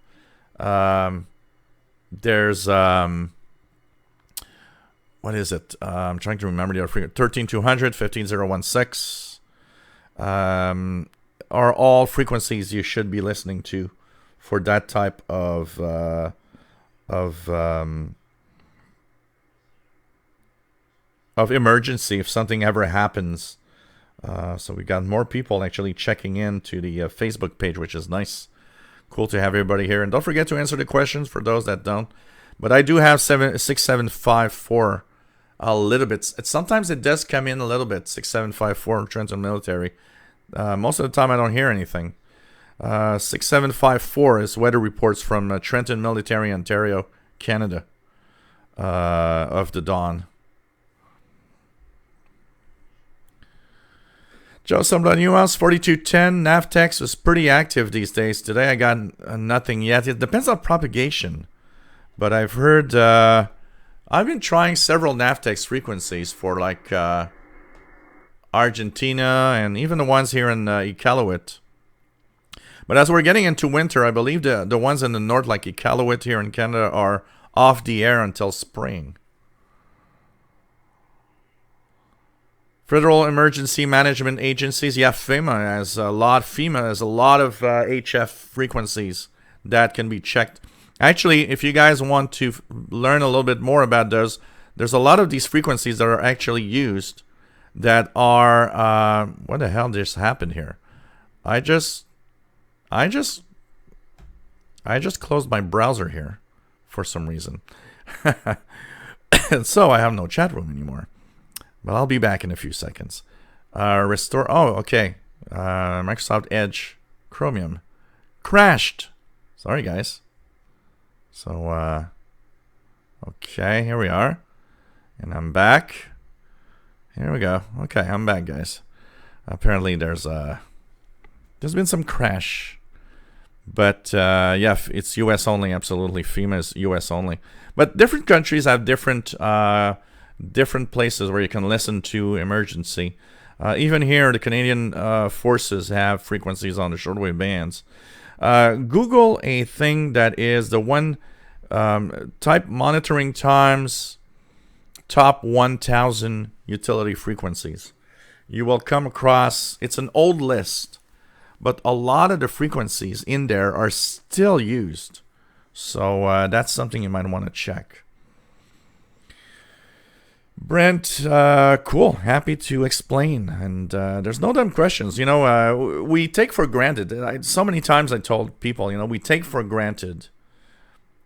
There's what is it? I'm trying to remember the other frequency. 13200, 15016 are all frequencies you should be listening to for that type of emergency if something ever happens. So we got more people actually checking in to the Facebook page, which is nice. Cool to have everybody here. And don't forget to answer the questions for those that don't. But I do have 6754 a little bit. Sometimes it does come in a little bit. 6754 Trenton Military. Most of the time I don't hear anything. 6754 is weather reports from Trenton Military, Ontario, Canada, of the dawn. Joe, some of the nuance 4210 Navtex was pretty active these days. Today I got nothing yet. It depends on propagation, but I've heard I've been trying several Navtex frequencies for like Argentina and even the ones here in Iqaluit. But as we're getting into winter, I believe the ones in the north, like Iqaluit here in Canada, are off the air until spring. Federal Emergency Management Agencies, yeah, FEMA has a lot. FEMA has a lot of HF frequencies that can be checked. Actually, if you guys want to learn a little bit more about those, there's a lot of these frequencies that are actually used that are what the hell just happened here? I just closed my browser here for some reason. So I have no chat room anymore. But I'll be back in a few seconds. Restore. Oh, okay. Microsoft Edge Chromium crashed. Sorry, guys. So, okay, here we are. And I'm back. Here we go. Okay, I'm back, guys. Apparently there's been some crash. But, yeah, it's US only, absolutely. FEMA is US only. But different countries have different places where you can listen to emergency. Even here, the Canadian forces have frequencies on the shortwave bands. Google a thing that is the one type monitoring times top 1,000 utility frequencies. You will come across, it's an old list, but a lot of the frequencies in there are still used. So that's something you might want to check. Brent, cool. Happy to explain. And there's no dumb questions. You know, we take for granted. So many times I told people, you know, we take for granted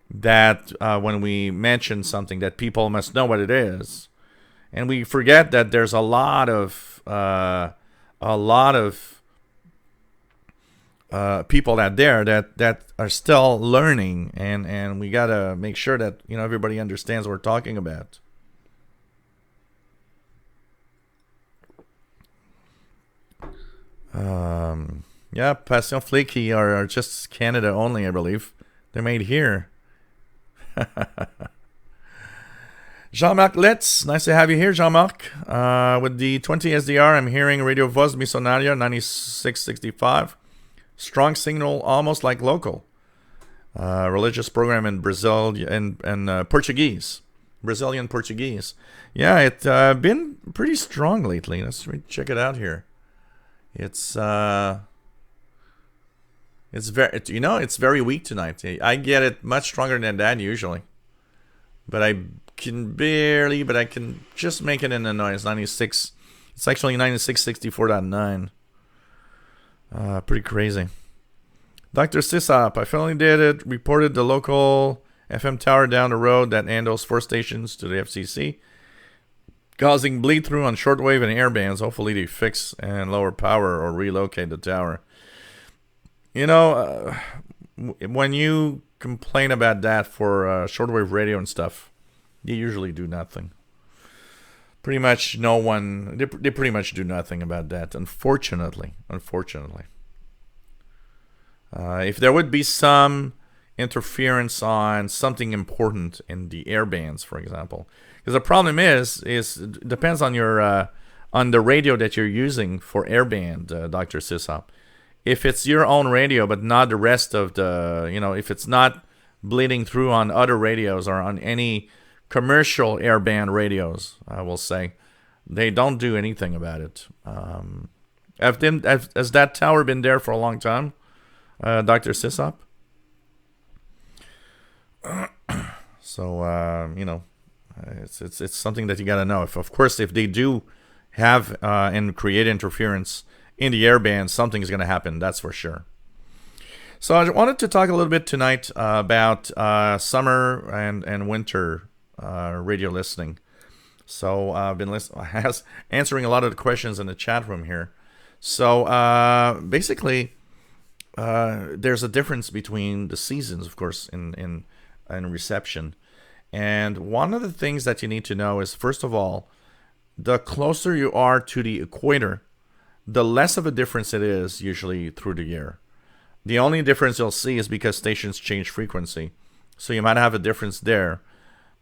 that when we mention something that people must know what it is. And we forget that there's a lot of people out there that are still learning. And we got to make sure that, you know, everybody understands what we're talking about. Yeah, Passion Flaky are just Canada only, I believe. They're made here. Jean-Marc Letts, nice to have you here, Jean-Marc. With the 20 SDR, I'm hearing Radio Voz Missionaria 9665. Strong signal, almost like local. Religious program in Brazil and Portuguese. Brazilian Portuguese. Yeah, it's been pretty strong lately. Let's check it out here. It's very, you know, it's very weak tonight. I get it much stronger than that usually, but I can just make it in the noise. 96. It's actually 9664.9. Pretty crazy. Dr. Sisop, I finally did it. Reported the local FM tower down the road that handles 4 stations to the FCC, causing bleed through on shortwave and air bands. Hopefully they fix and lower power or relocate the tower. You know, when you complain about that for shortwave radio and stuff, they usually do nothing. Pretty much no one, they pretty much do nothing about that, unfortunately. If there would be some interference on something important in the air bands, for example. Because the problem is it depends on your on the radio that you're using for airband, Dr. Sisop. If it's your own radio, but not the rest of the, you know, if it's not bleeding through on other radios or on any commercial airband radios, I will say, they don't do anything about it. Has that tower been there for a long time, Dr. Sisop? So, you know, it's something that you got to know. Of course, if they do have and create interference in the airband, something is going to happen. That's for sure. So I wanted to talk a little bit tonight about summer and winter radio listening. So I've been answering a lot of the questions in the chat room here. So basically, there's a difference between the seasons, of course, in reception. And one of the things that you need to know is, first of all, the closer you are to the equator, the less of a difference it is usually through the year. The only difference you'll see is because stations change frequency. So you might have a difference there.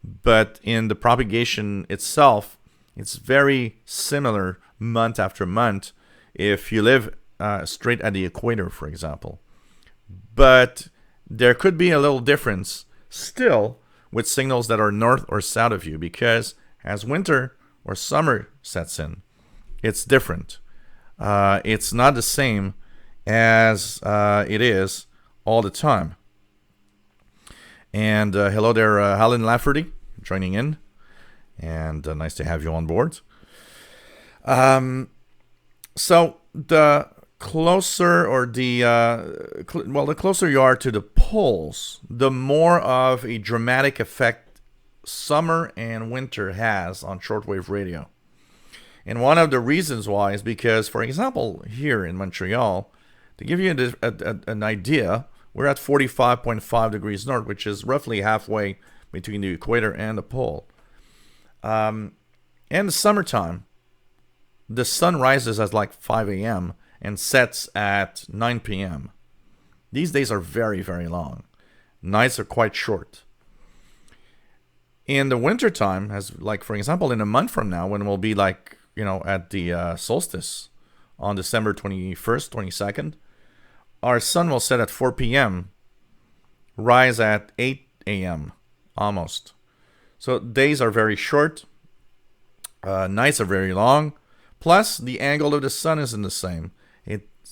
But in the propagation itself, it's very similar month after month if you live straight at the equator, for example. but there could be a little difference still with signals that are north or south of you, because as winter or summer sets in, it's different. It's not the same as it is all the time. And hello there, Alan Lafferty, joining in, and nice to have you on board. So the closer, or the closer you are to the poles, the more of a dramatic effect summer and winter has on shortwave radio. And one of the reasons why is because, for example, here in Montreal, to give you an idea, we're at 45.5 degrees north, which is roughly halfway between the equator and the pole. In the summertime, the sun rises at like 5 a.m. and sets at 9 p.m. These days are very, very long. Nights are quite short. In the wintertime, as like, for example, in a month from now, when we'll be like, at the solstice on December 21st, 22nd, our sun will set at 4 p.m., rise at 8 a.m. almost. So days are very short, nights are very long, plus the angle of the sun isn't the same.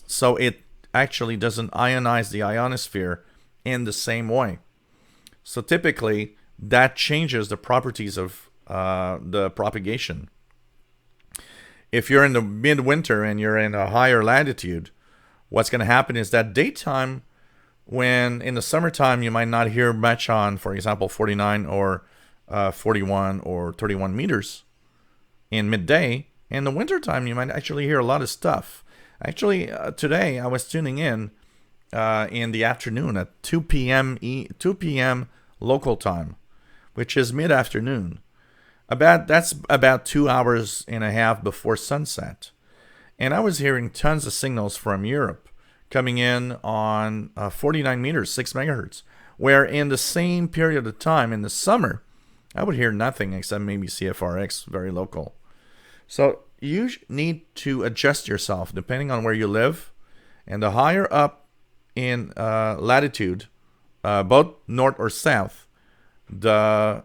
So it actually doesn't ionize the ionosphere in the same way. So typically, that changes the properties of the propagation. If you're in the midwinter and you're in a higher latitude, what's going to happen is that daytime, when in the summertime you might not hear much on, for example, 49 or 41 or 31 meters in midday, in the wintertime you might actually hear a lot of stuff. Actually, today I was tuning in the afternoon at 2 p.m. local time, which is mid-afternoon. That's about 2 hours and a half before sunset. And I was hearing tons of signals from Europe coming in on 49 meters, 6 megahertz, where in the same period of time in the summer, I would hear nothing except maybe CFRX, very local. So you need to adjust yourself depending on where you live. And the higher up in latitude, both north or south, the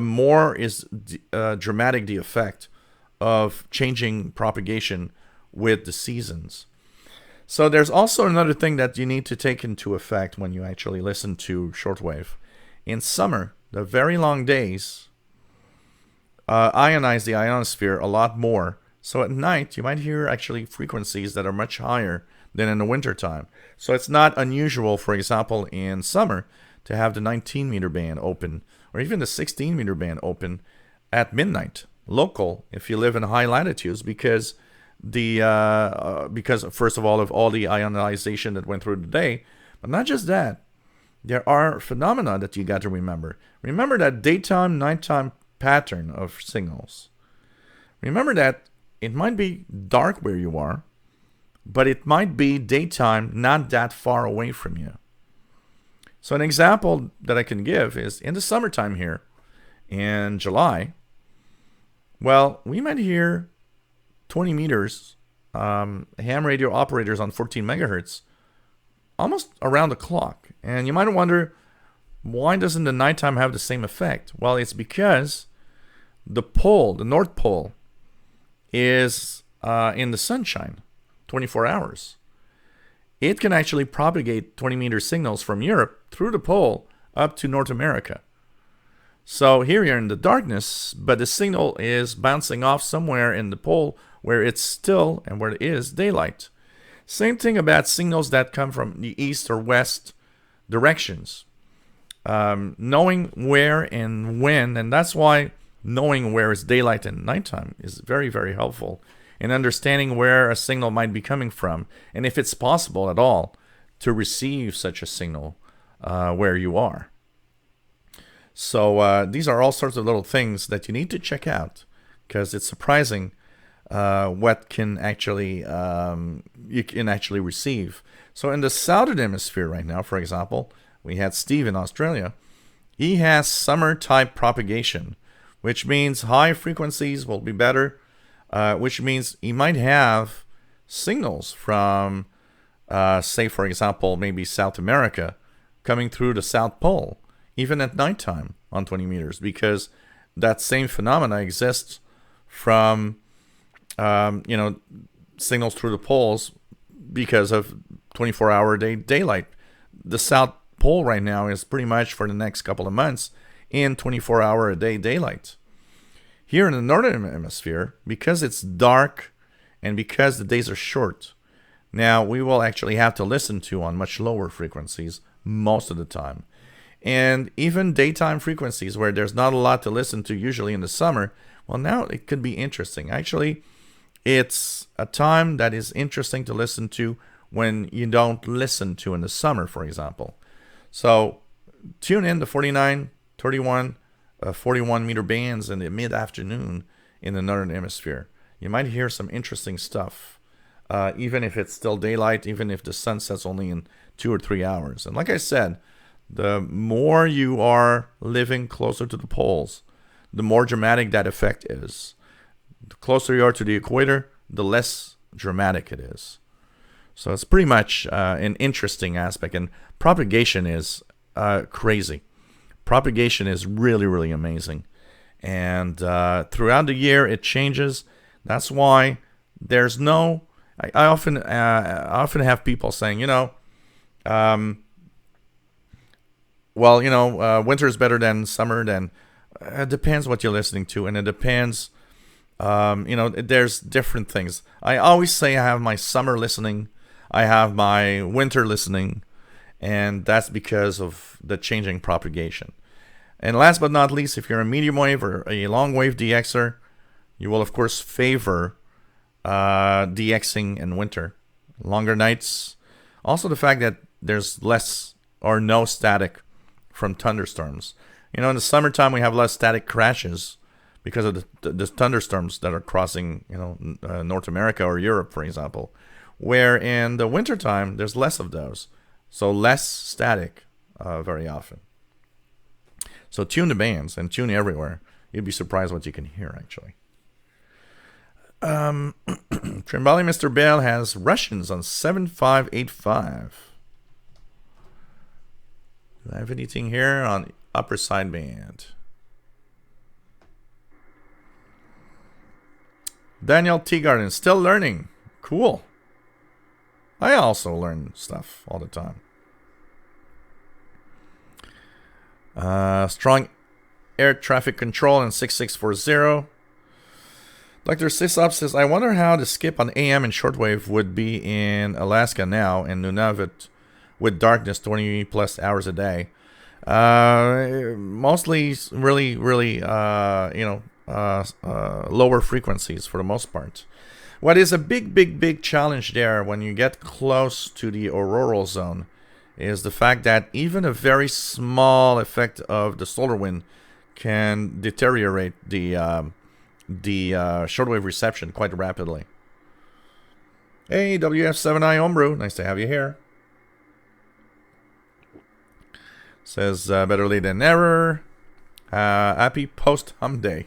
more is dramatic the effect of changing propagation with the seasons. So there's also another thing that you need to take into effect when you actually listen to shortwave. In summer, the very long days ionize the ionosphere a lot more. So at night, you might hear actually frequencies that are much higher than in the wintertime. So it's not unusual, for example, in summer, to have the 19 meter band open, or even the 16 meter band open at midnight, local, if you live in high latitudes, because first of all the ionization that went through the day, but not just that, there are phenomena that you got to remember. Remember that daytime, nighttime pattern of signals. Remember that it might be dark where you are, but it might be daytime not that far away from you. So an example that I can give is in the summertime here in July, well, we might hear 20 meters ham radio operators on 14 megahertz almost around the clock. And you might wonder, why doesn't the nighttime have the same effect? Well, it's because the North Pole, is in the sunshine 24 hours. It can actually propagate 20 meter signals from Europe through the pole up to North America. So here you're in the darkness, but the signal is bouncing off somewhere in the pole where it's still and where it is daylight. Same thing about signals that come from the east or west directions. Knowing where and when, and that's why knowing where it's daylight and nighttime is very, very helpful in understanding where a signal might be coming from, and if it's possible at all to receive such a signal where you are. So these are all sorts of little things that you need to check out, because it's surprising what can actually you can actually receive. So in the southern hemisphere right now, for example, we had Steve in Australia. He has summer type propagation, which means high frequencies will be better, which means he might have signals from say for example, maybe South America, coming through the South Pole, even at nighttime on 20 meters, because that same phenomena exists from signals through the poles because of 24-hour daylight. The South Pole right now is pretty much for the next couple of months in 24-hour a day daylight. Here in the northern hemisphere, because it's dark and because the days are short, now we will actually have to listen to on much lower frequencies most of the time. And even daytime frequencies where there's not a lot to listen to usually in the summer, well, now it could be interesting. Actually, it's a time that is interesting to listen to when you don't listen to in the summer, for example. So tune in to 49, 31, 41 meter bands in the mid-afternoon in the northern hemisphere. You might hear some interesting stuff, even if it's still daylight, even if the sun sets only in 2 or 3 hours. And like I said, the more you are living closer to the poles, the more dramatic that effect is. The closer you are to the equator, the less dramatic it is. So it's pretty much an interesting aspect. And propagation is crazy. Propagation is really, really amazing. And throughout the year, it changes. That's why there's no... I often have people saying, winter is better than summer. Then it depends what you're listening to, and it depends. There's different things. I always say I have my summer listening, I have my winter listening, and that's because of the changing propagation. And last but not least, if you're a medium wave or a long wave DXer, you will of course favor DXing in winter, longer nights. Also the fact that there's less or no static from thunderstorms. In the summertime we have less static crashes because of the thunderstorms that are crossing, North America or Europe, for example. Where in the wintertime there's less of those, so less static very often. So tune the bands and tune everywhere. You'd be surprised what you can hear, actually. Trimbali Mr. Bell has Russians on 7585. Do I have anything here on upper sideband? Daniel Teagarden, still learning. Cool. I also learn stuff all the time. Strong air traffic control in 6640. Dr. Sisop says, I wonder how the skip on AM and shortwave would be in Alaska now and Nunavut with darkness 20 plus hours a day. Mostly really, really, lower frequencies for the most part. What is a big challenge there when you get close to the auroral zone is the fact that even a very small effect of the solar wind can deteriorate the shortwave reception quite rapidly. Hey, WF7I Homebrew, nice to have you here. Says better late than never. Happy post-hum day.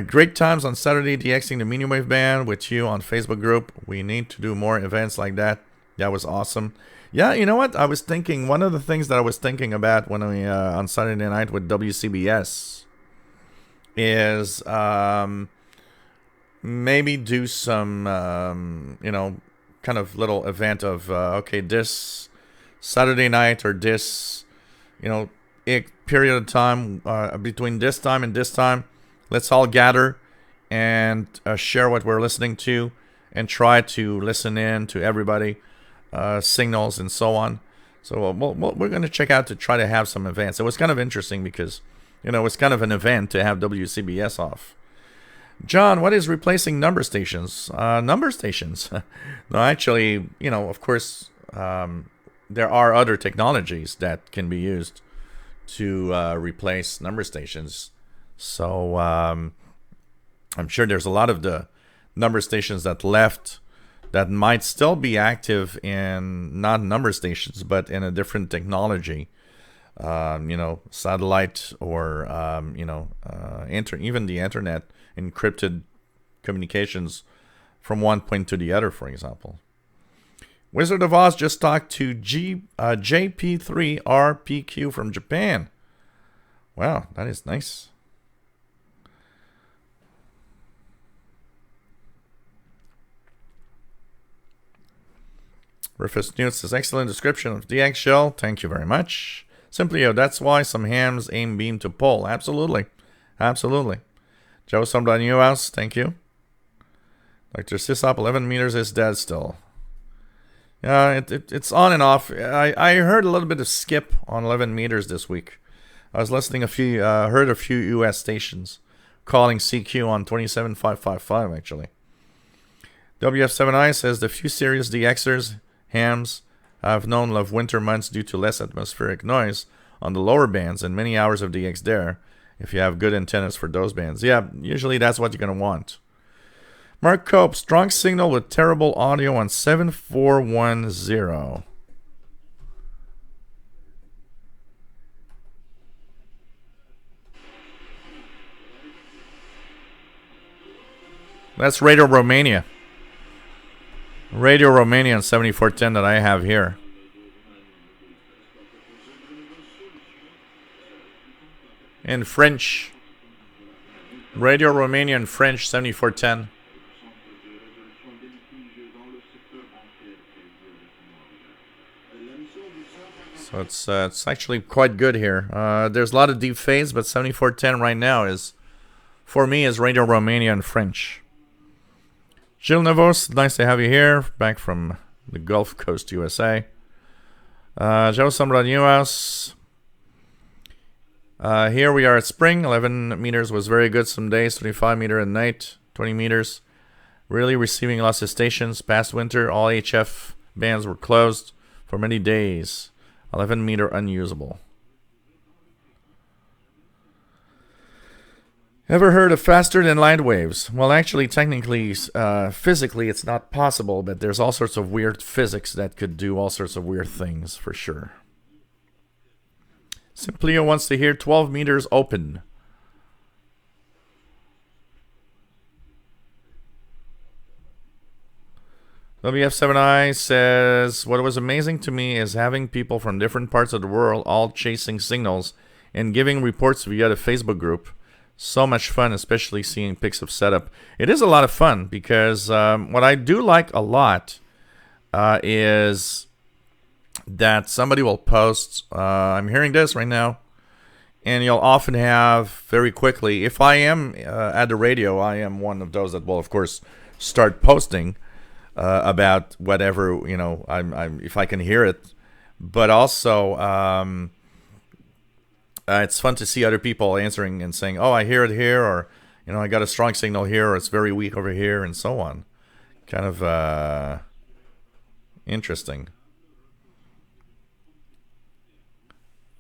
Great times on Saturday DXing the medium wave band with you on Facebook group. We need to do more events like that. That was awesome. Yeah, you know what? I was thinking, one of the things that I was thinking about when we on Saturday night with WCBS is maybe do some, kind of little event of, this Saturday night or this, period of time, between this time and this time, let's all gather and share what we're listening to and try to listen in to everybody, signals and so on. So we're going to check out to try to have some events. It was kind of interesting because, it's kind of an event to have WCBS off. John, what is replacing number stations? Number stations? No, actually, of course, there are other technologies that can be used to replace number stations. So I'm sure there's a lot of the number stations that left that might still be active in not number stations, but in a different technology. Satellite or, even the internet, encrypted communications from one point to the other, for example. Wizard of Oz just talked to JP3RPQ from Japan. Wow, that is nice. Rufus Newt says, excellent description of DX shell. Thank you very much. Simply, that's why some hams aim beam to pull. Absolutely. Absolutely. Joe Somda Newhouse, thank you. Dr. Sisop, 11 meters is dead still. Yeah, it's on and off. I heard a little bit of skip on 11 meters this week. I was listening heard a few US stations calling CQ on 27555 actually. WF7I says the few serious DXers, hams, I've known love winter months due to less atmospheric noise on the lower bands and many hours of DX there if you have good antennas for those bands. Yeah, usually that's what you're going to want. Mark Cope, strong signal with terrible audio on 7410. That's Radio Romania. Radio Romania on 7410 that I have here. In French. Radio Romania in French, 7410. So it's actually quite good here. There's a lot of deep phase, but 7410 right now is, for me, is Radio Romania in French. Gilles Nevos, nice to have you here, back from the Gulf Coast, USA. Joe Sombra Newhouse. Here we are at spring. 11 meters was very good some days. 25 meter at night. 20 meters. Really receiving lots of stations. Past winter, all HF bands were closed for many days. 11 meter unusable. Ever heard of faster than light waves? Well, actually, technically, physically, it's not possible, but there's all sorts of weird physics that could do all sorts of weird things, for sure. Simplio wants to hear 12 meters open. WF7I says, what was amazing to me is having people from different parts of the world all chasing signals and giving reports via the Facebook group. So much fun, especially seeing pics of setup. It is a lot of fun because what I do like a lot is that somebody will post, I'm hearing this right now, and you'll often have very quickly, if I am at the radio, I am one of those that will, of course, start posting about whatever, you know, I'm if I can hear it. But also, it's fun to see other people answering and saying, oh, I hear it here, or, you know, I got a strong signal here, or it's very weak over here, and so on. Kind of interesting.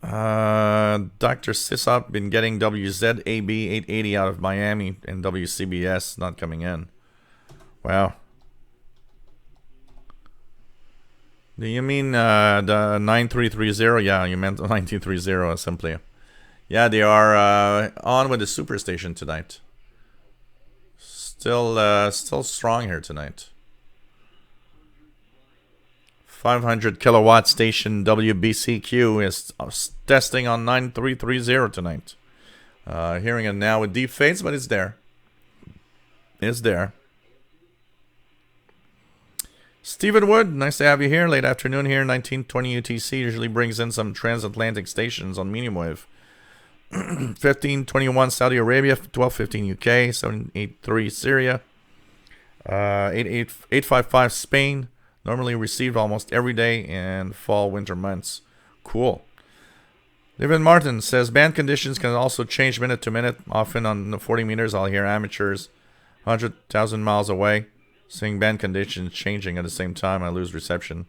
Dr. Sisop been getting WZAB 880 out of Miami, and WCBS not coming in. Wow. Do you mean the 9330? Yeah, you meant the 9330 simply. Yeah, they are on with the Superstation tonight. Still strong here tonight. 500 kilowatt station WBCQ is testing on 9330 tonight. Hearing it now with deep fades, but it's there. It's there. Stephen Wood, nice to have you here. Late afternoon here, 1920 UTC. Usually brings in some transatlantic stations on medium wave. 1521 Saudi Arabia, 1215 UK, 783 Syria, 855 Spain. Normally received almost every day in fall winter months. Cool. David Martin says band conditions can also change minute to minute. Often on the 40 meters, I'll hear amateurs 100,000 miles away. Seeing band conditions changing at the same time, I lose reception.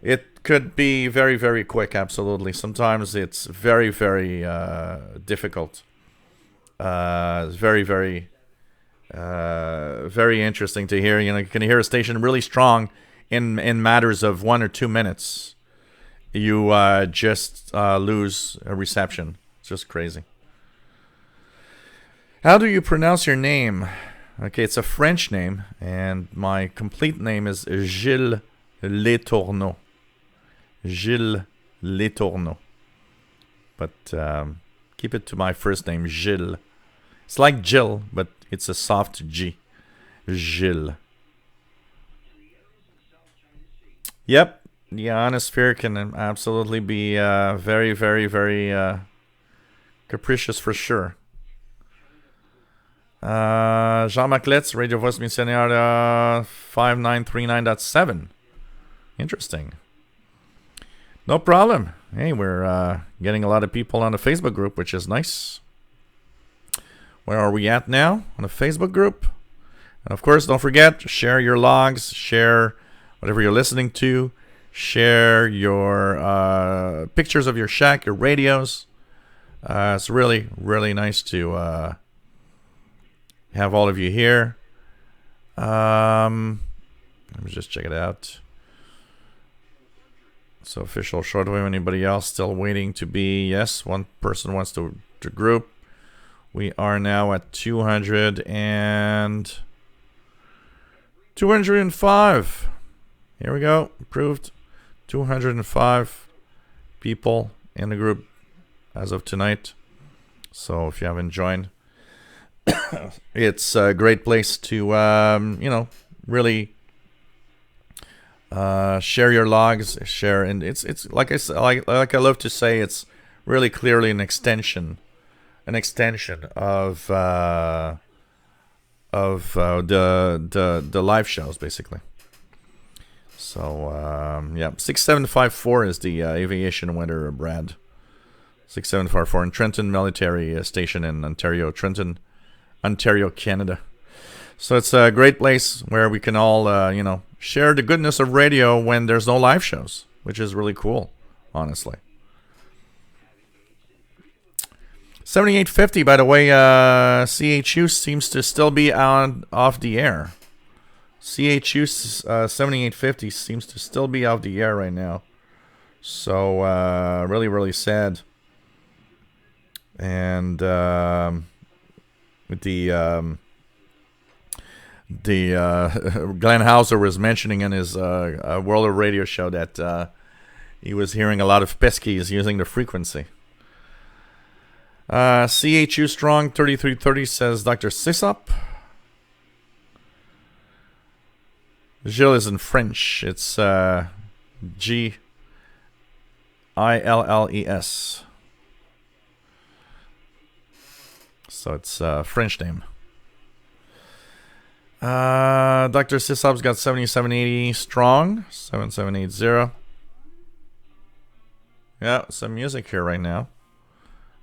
It could be very, very quick, absolutely. Sometimes it's very, very difficult. It's very, very, very interesting to hear. You know, you can hear a station really strong in matters of 1 or 2 minutes. You just lose a reception. It's just crazy. How do you pronounce your name? Okay, it's a French name, and my complete name is Gilles Letourneau. Gilles Letourneau. But keep it to my first name, Gilles. It's like Jill, but it's a soft G. Gilles. Yep, the ionosphere can absolutely be very, very, very capricious for sure. Jean Maclet's Radio Voice Missionnaire 5939.7. Interesting. No problem. Hey, we're getting a lot of people on the Facebook group, which is nice. Where are we at now on the Facebook group? And of course, don't forget, share your logs, share whatever you're listening to, share your pictures of your shack, your radios. It's really, really nice to have all of you here. Let me just check it out. So official Shortwave. Anybody else still waiting to be? Yes, one person wants to group. We are now at 205. Here we go. Approved. 205 people in the group as of tonight. So if you haven't joined, it's a great place to, really share your logs, share, and it's like I love to say, it's really clearly an extension of the live shows, basically. So yeah, 6754 is the aviation weather, Brad. 6754 in Trenton Military Station in Ontario, Trenton, Ontario, Canada. So it's a great place where we can all, share the goodness of radio when there's no live shows, which is really cool, honestly. 7850, by the way, CHU seems to still be off the air. CHU 7850 seems to still be off the air right now. So, really, really sad. And the Glenn Hauser was mentioning in his World of Radio show that he was hearing a lot of peskies using the frequency. CHU Strong 3330 says Dr. Sisop. Gilles is in French. It's Gilles. So it's a French name. Dr. Sisop's got 7780 Strong. 7780. Yeah, some music here right now.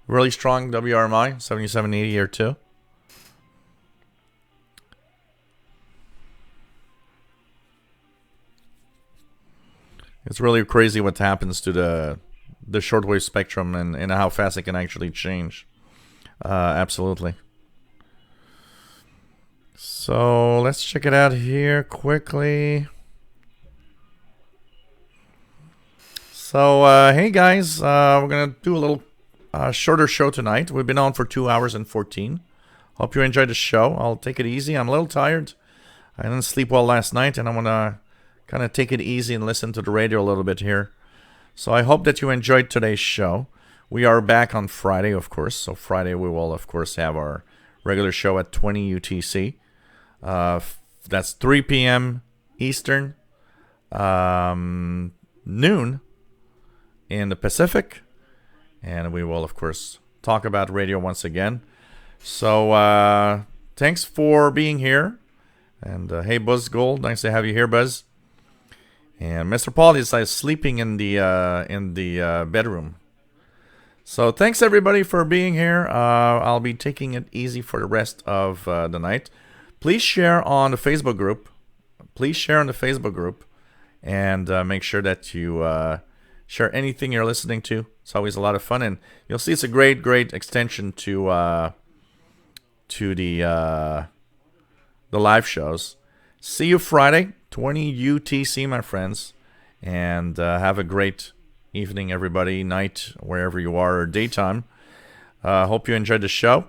Really strong WRMI, 7780 here too. It's really crazy what happens to the shortwave spectrum and how fast it can actually change. Absolutely. So let's check it out here quickly. So hey guys, we're gonna do a little shorter show tonight. We've been on for 2 hours and 14. Hope you enjoyed the show. I'll take it easy. I'm a little tired. I didn't sleep well last night, and I want to kind of take it easy and listen to the radio a little bit here. So I hope that you enjoyed today's show. We are back on Friday, of course. So Friday we will, of course, have our regular show at 20 UTC. That's 3 p.m. Eastern, noon in the Pacific. And we will, of course, talk about radio once again. So thanks for being here. And hey, Buzz Gold, nice to have you here, Buzz. And Mr. Paul is sleeping in the bedroom. So thanks everybody for being here. I'll be taking it easy for the rest of the night. Please share on the Facebook group. And make sure that you share anything you're listening to. It's always a lot of fun, and you'll see it's a great extension to the live shows. See you Friday, 20 UTC, my friends, and have a great evening, everybody, night, wherever you are, or daytime. Hope you enjoyed the show,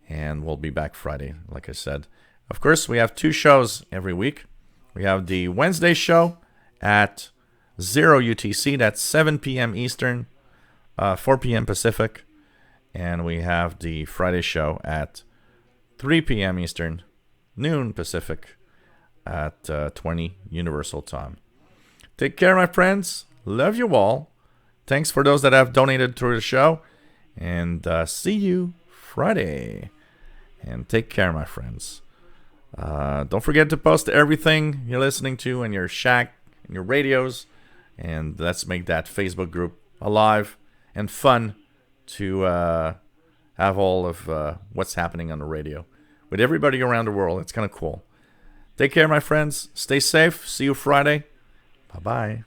and we'll be back Friday, like I said. Of course, we have 2 shows every week. We have the Wednesday show at 0 UTC. That's 7 p.m. Eastern, 4 p.m. Pacific. And we have the Friday show at 3 p.m. Eastern, noon Pacific, at 20 Universal Time. Take care, my friends. Love you all. Thanks for those that have donated through the show. And see you Friday. And take care, my friends. Don't forget to post everything you're listening to in your shack, in your radios. And let's make that Facebook group alive and fun to have all of what's happening on the radio with everybody around the world. It's kind of cool. Take care, my friends. Stay safe. See you Friday. Bye-bye.